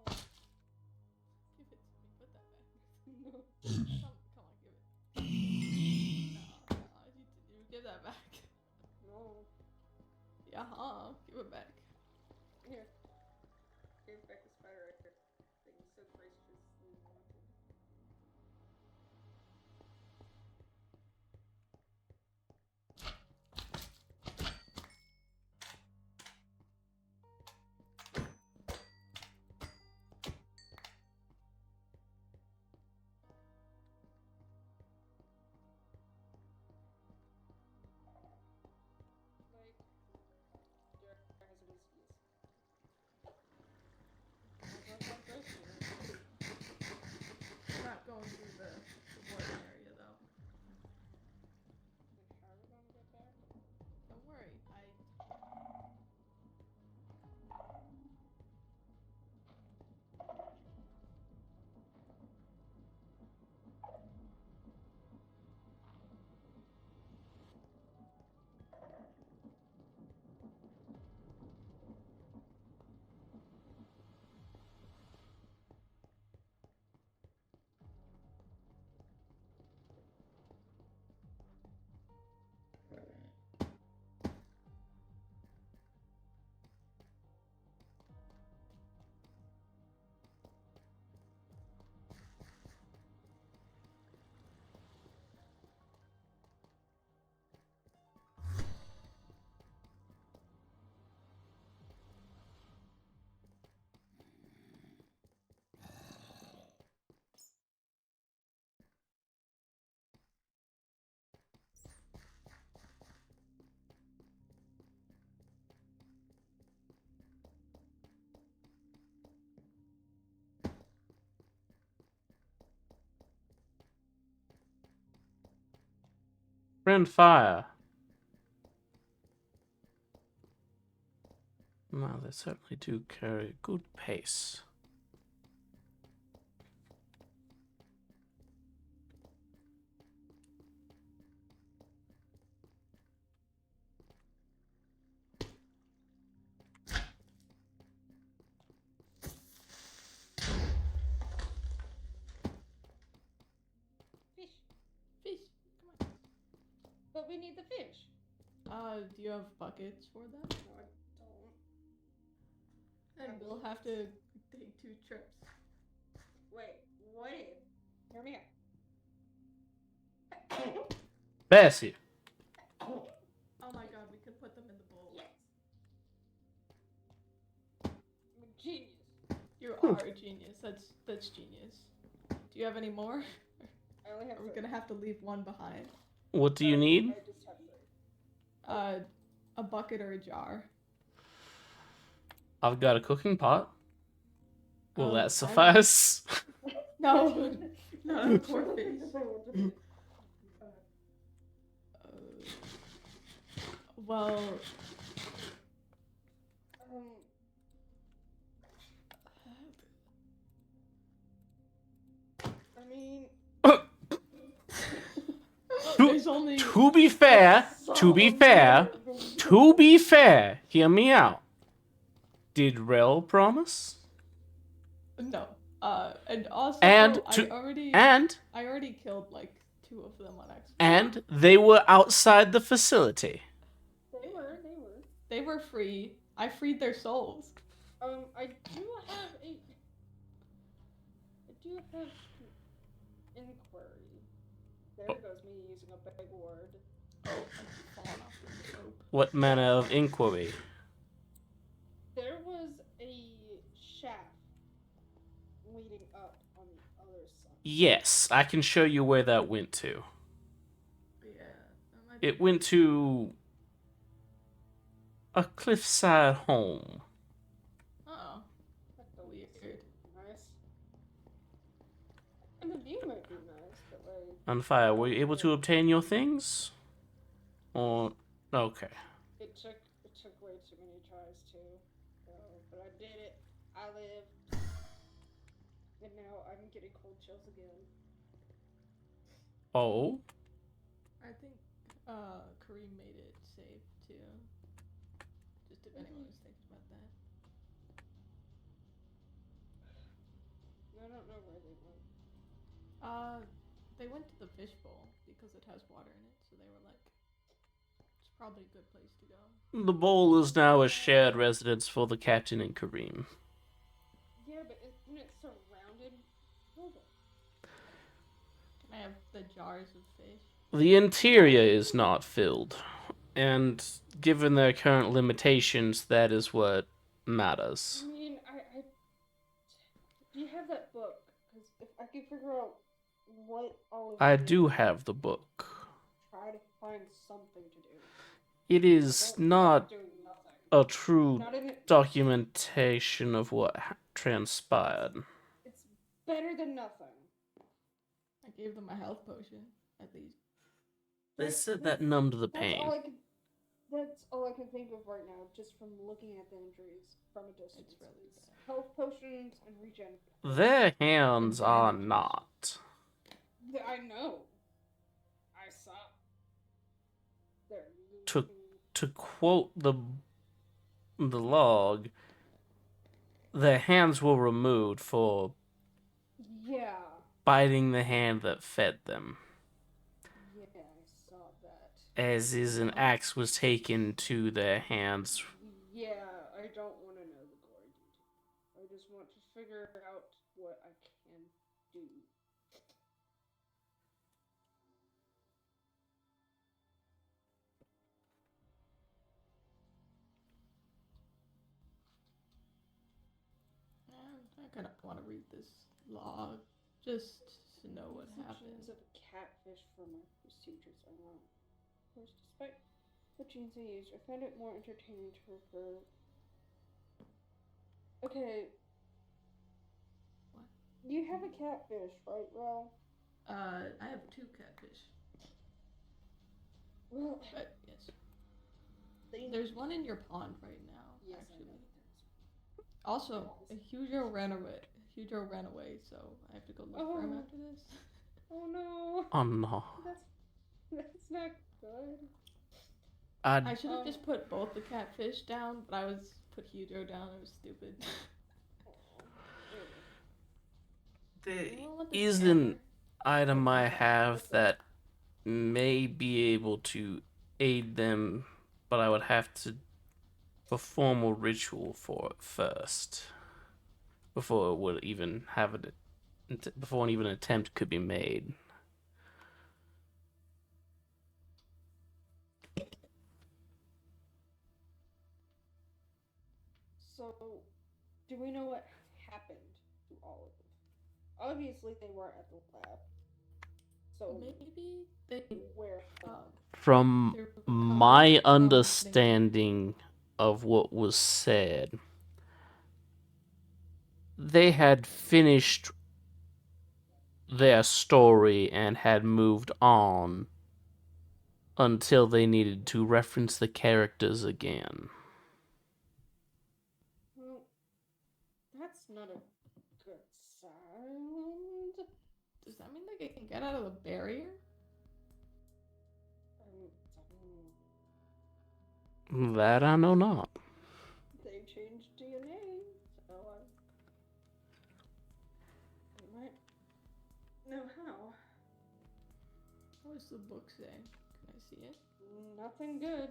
Give it to me. Put that back. No. Come on, give it. No, you give that back. No. Yeah, give it back. Here. Here's back the spider right there. That you so graciously wanted. Like, Jack has a whiskies. We're not going through the warden area though. Like, how are we gonna get back? Don't worry, Friend fire. No, they certainly do carry a good pace. Fish. come on. But we need the fish. Do you have buckets for them? No, I don't. And we'll have to take 2 trips. Wait, what if? Hear me out. Bessie. Oh my god, we could put them in the bowl. Yes. I'm a genius. You are a genius. That's genius. Do you have any more? I only have Are we 3. gonna have to leave one behind? What do you need? I just have 3. A bucket or a jar. I've got a cooking pot. Will I that suffice? No, no, poor fish. Well, I mean, there's only To be fair, hear me out. Did Rel promise? no. And also, And I to already and killed like 2 of them on accident. and they were outside the facility. They were. They were free. I freed their souls. I do have inquiry. There goes me using a big word. Oh, I'm falling off the rope. What manner of inquiry? There was a shaft leading up on the other side. Yes, I can show you where that went to. Yeah, that might be It went to a cliffside home. Oh, That don't weird. seem nice. And the view might be nice, but like. On fire, were you able to obtain your things? Or okay. It took way too many tries too. So, but I did it. I lived. And now I'm getting cold chills again. Oh, I think Kareem made it safe too. Just if anyone was thinking about that. I don't know where they went. They went to the fishbowl because it has water in it, so they were like, it's probably a good place to go. the bowl is now a shared residence for the captain and Kareem. Yeah, but isn't it surrounded? Hold on. Can I have the jars of fish? The interior is not filled, and given their current limitations, that is what matters. I mean, I do you have that book? Because if I could figure out what all of I the- do have the book. Try to find something to do. It is Don't not doing nothing. a true Not in it. documentation of what transpired. It's better than nothing. I gave them a health potion, at least. They said that numbed the That's pain. all I can think of right now, just from looking at the injuries from a distance. It's really It's health potions and regen. Their hands are not. I know. I saw. There. To quote the log, their hands were removed for Yeah. biting the hand that fed them, Yeah, I saw that. as is an axe was taken to their hands. Yeah, I don't want to know the gory details. I just want to figure out what I can do. I kind of want to read this log just to know what happened. Genes of a catfish for my procedures are wrong. Of course, despite the genes I used, I found it more entertaining to refer. Okay. What? You have a catfish, right, Ral? I have 2 catfish. Well, But yes. There's one in your pond right now, yes, actually. I know. Also, Hugo ran away, so I have to go look for him after this. Oh no. Oh no. That's not good. I should have just put both the catfish down, but I was put Hugo down. It was stupid. There I don't want the is an item I have that may be able to aid them, but I would have to perform a ritual for it first, before it would even have it, before even an attempt could be made. So, do we know what happened to all of them? Obviously, they weren't at the lab. So Maybe they where? From they were my recovered from understanding of what was said, they had finished their story and had moved on until they needed to reference the characters again. Well, that's not a good sign. Does that mean they can get out of the barrier? That I know not. They changed DNA, so does the book say? Can I see it? Nothing good.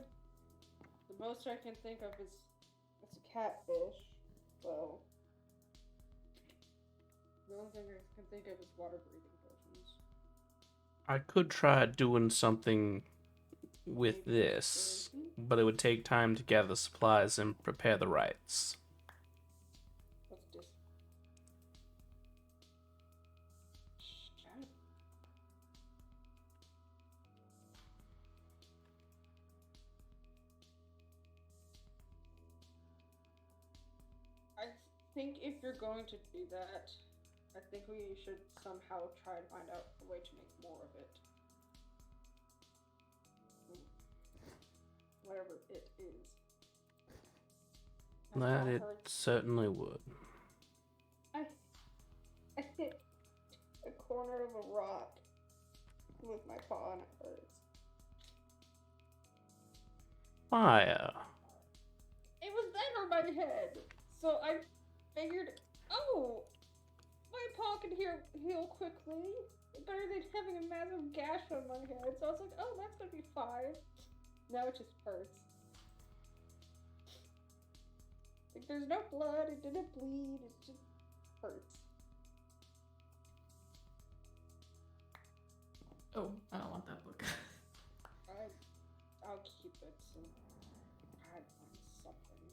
The most I can think of is it's a catfish. So the only thing I can think of is water breathing potions. I could try doing something with Maybe this, poison? but it would take time to gather supplies and prepare the rites. Let's just. I think if you're going to do that, I think we should somehow try and find out a way to make more of it. Whatever it is. I That saw it her- certainly would. I hit a corner of a rock with my paw and it hurts. Fire. It was there on my head, so I figured, oh, my paw can heal quickly. Better than having a massive gash on my head. So I was like, oh, that's gonna be fine. Now it just hurts. Like, there's no blood, it didn't bleed, it just hurts. Oh, I don't want that book. I'll keep it so I find something.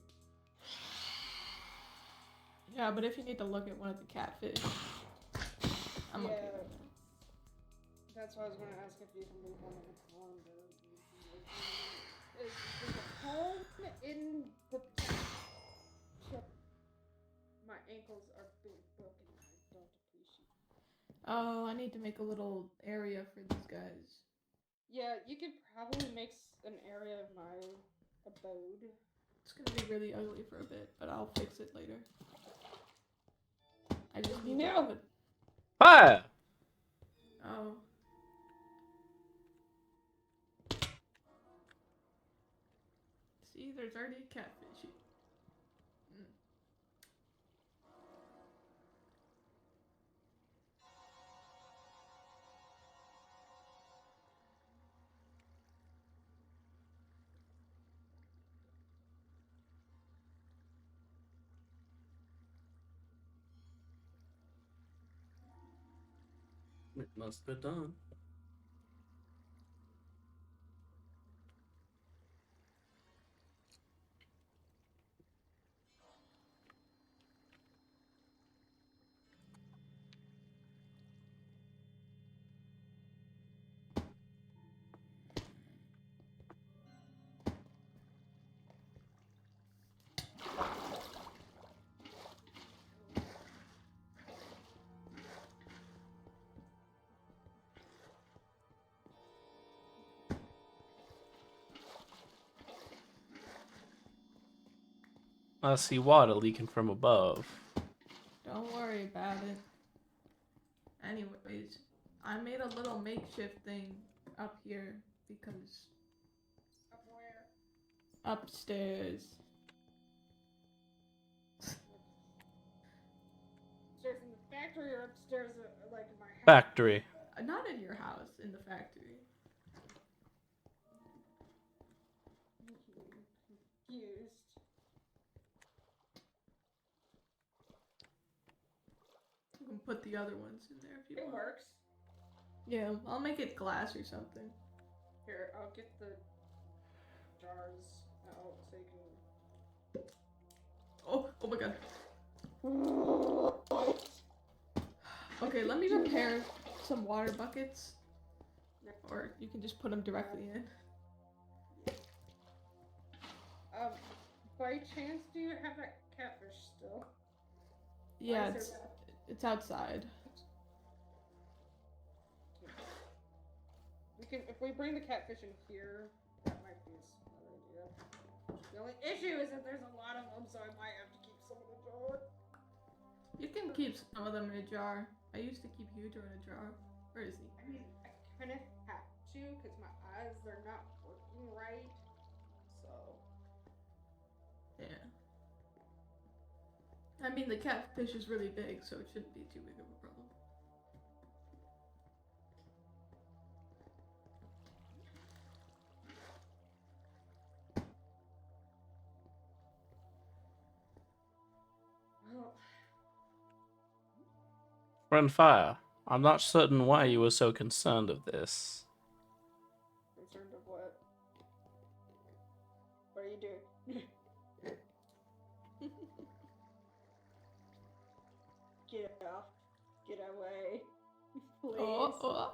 Yeah, but if you need to look at one of the catfish, I'm okay with that. That's why I was gonna ask if you can leave one in the pond or is the home in the my ankles are being broken and I don't appreciate it. Oh, I need to make a little area for these guys. Yeah, you could probably make an area of my abode. It's gonna be really ugly for a bit, but I'll fix it later. I just need to put... Fire! Oh. See, there's already a catfish. It must be done. I see water leaking from above. Don't worry about it. Anyways, I made a little makeshift thing up here because... Up where? Upstairs. Upstairs in the factory or upstairs like in my house? Factory. Not in your house, in the factory. Confused. You can put the other ones in there if you It want. works. Yeah, I'll make it glass or something. Here, I'll get the jars out so you can. Oh my god. Okay, let me prepare some water buckets. Or you can just put them directly in. By chance, do you have that catfish still? Yeah, Why is it's outside. We can, if we bring the catfish in here, that might be a smart idea. The only issue is that there's a lot of them, so I might have to keep some in a jar. You can keep some of them in a jar. I used to keep Hydra in a jar. Where is he? I mean, I kind of have to, because my eyes, they're not working right. So. Yeah. I mean, the catfish is really big, so it shouldn't be too big of a problem. Renfire, I'm not certain why you were so concerned of this. Concerned of what? What are you doing? Get off. Get away. Please. Oh.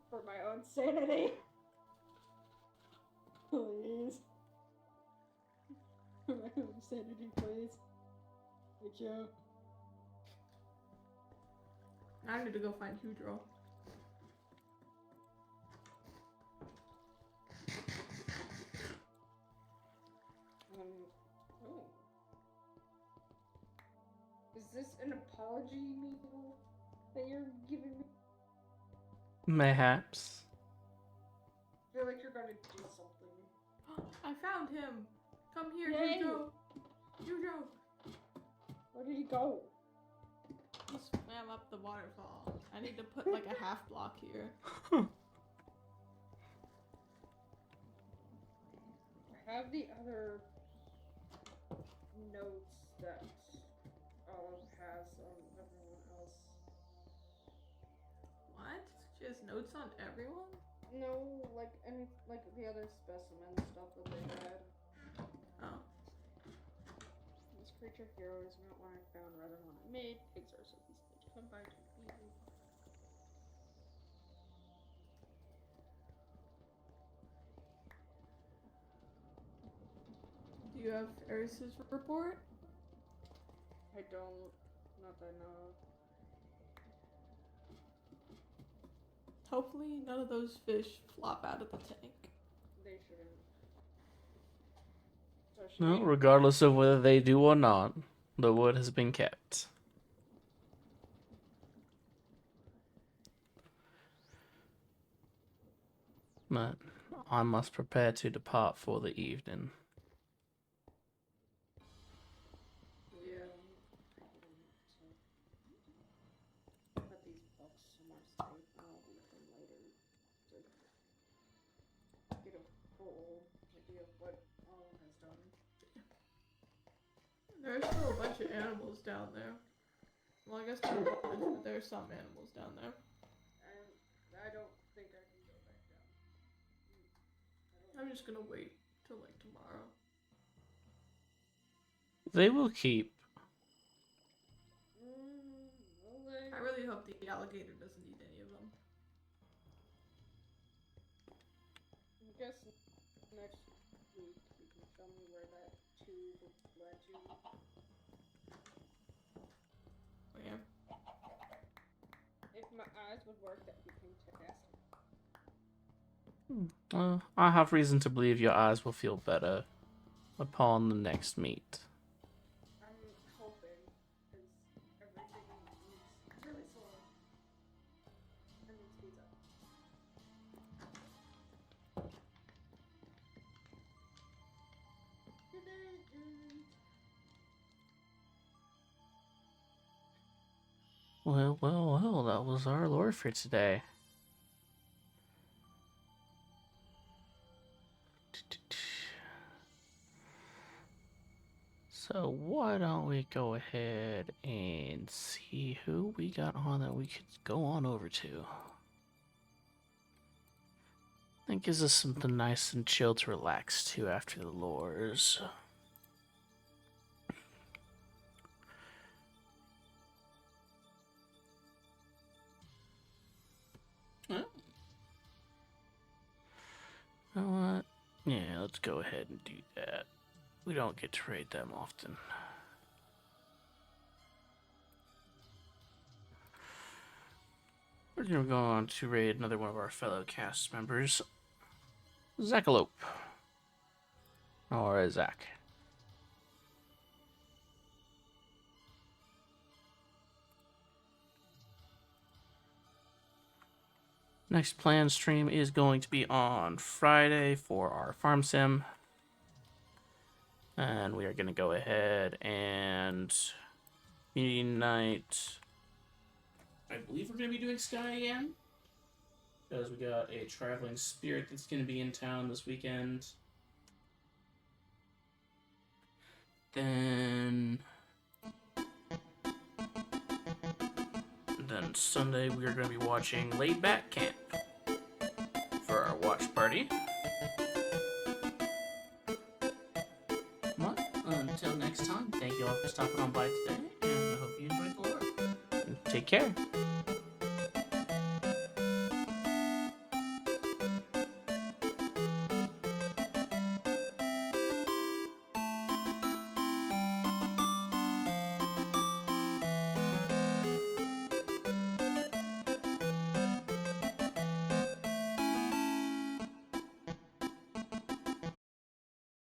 For my own sanity. Please. For my own sanity, please. Thank you. I need to go find Hudro. Oh. Is this an apology meal that you're giving me? Mayhaps. I feel like you're gonna do something. I found him. Come here, Yay. Hudro. Hudro. Where did he go? He swam up the waterfall. I need to put like a half block here. I have the other notes that Olive has on everyone else. What? She has notes on everyone? No, like the other specimen stuff that they had. Oh. This creature hero is not one I found, rather one I made. Pigs are so easily come by too easily. Do you have Ferris's report? I don't. Not that I know of. Hopefully none of those fish flop out of the tank. They shouldn't. So should No, we- regardless of whether they do or not, the wood has been kept. But I must prepare to depart for the evening. Yeah. Put these books somewhere safe and I'll read them later to get a full idea of what Olive has done. There's still a bunch of animals down there. Well, I guess not a bunch, but there's some animals down there. And I don't think I can go back down. I'm just gonna wait till like tomorrow. They will keep. I really hope the alligator doesn't eat any of them. I guess next week you can show me where that tube led to. Oh, yeah. If my eyes would work, that would be fantastic. I have reason to believe your eyes will feel better upon the next meet. I'm hoping, because everything moves really slow. And then speeds up. Well, well, well, that was our lore for today. So why don't we go ahead and see who we got on that we could go on over to. I think gives us something nice and chill to relax to after the lores. Huh? You know what? Yeah, let's go ahead and do that. We don't get to raid them often. We're gonna go on to raid another one of our fellow cast members, Zackalope. Or Zach. Next planned stream is going to be on Friday for our farm sim. And we are going to go ahead and community night. I believe we're going to be doing Sky again. Because we got a traveling spirit that's going to be in town this weekend. Then then Sunday we are going to be watching Laid Back Camp for our watch party. Well, until next time, thank you all for stopping on by today, and I hope you enjoyed the lore. Take care.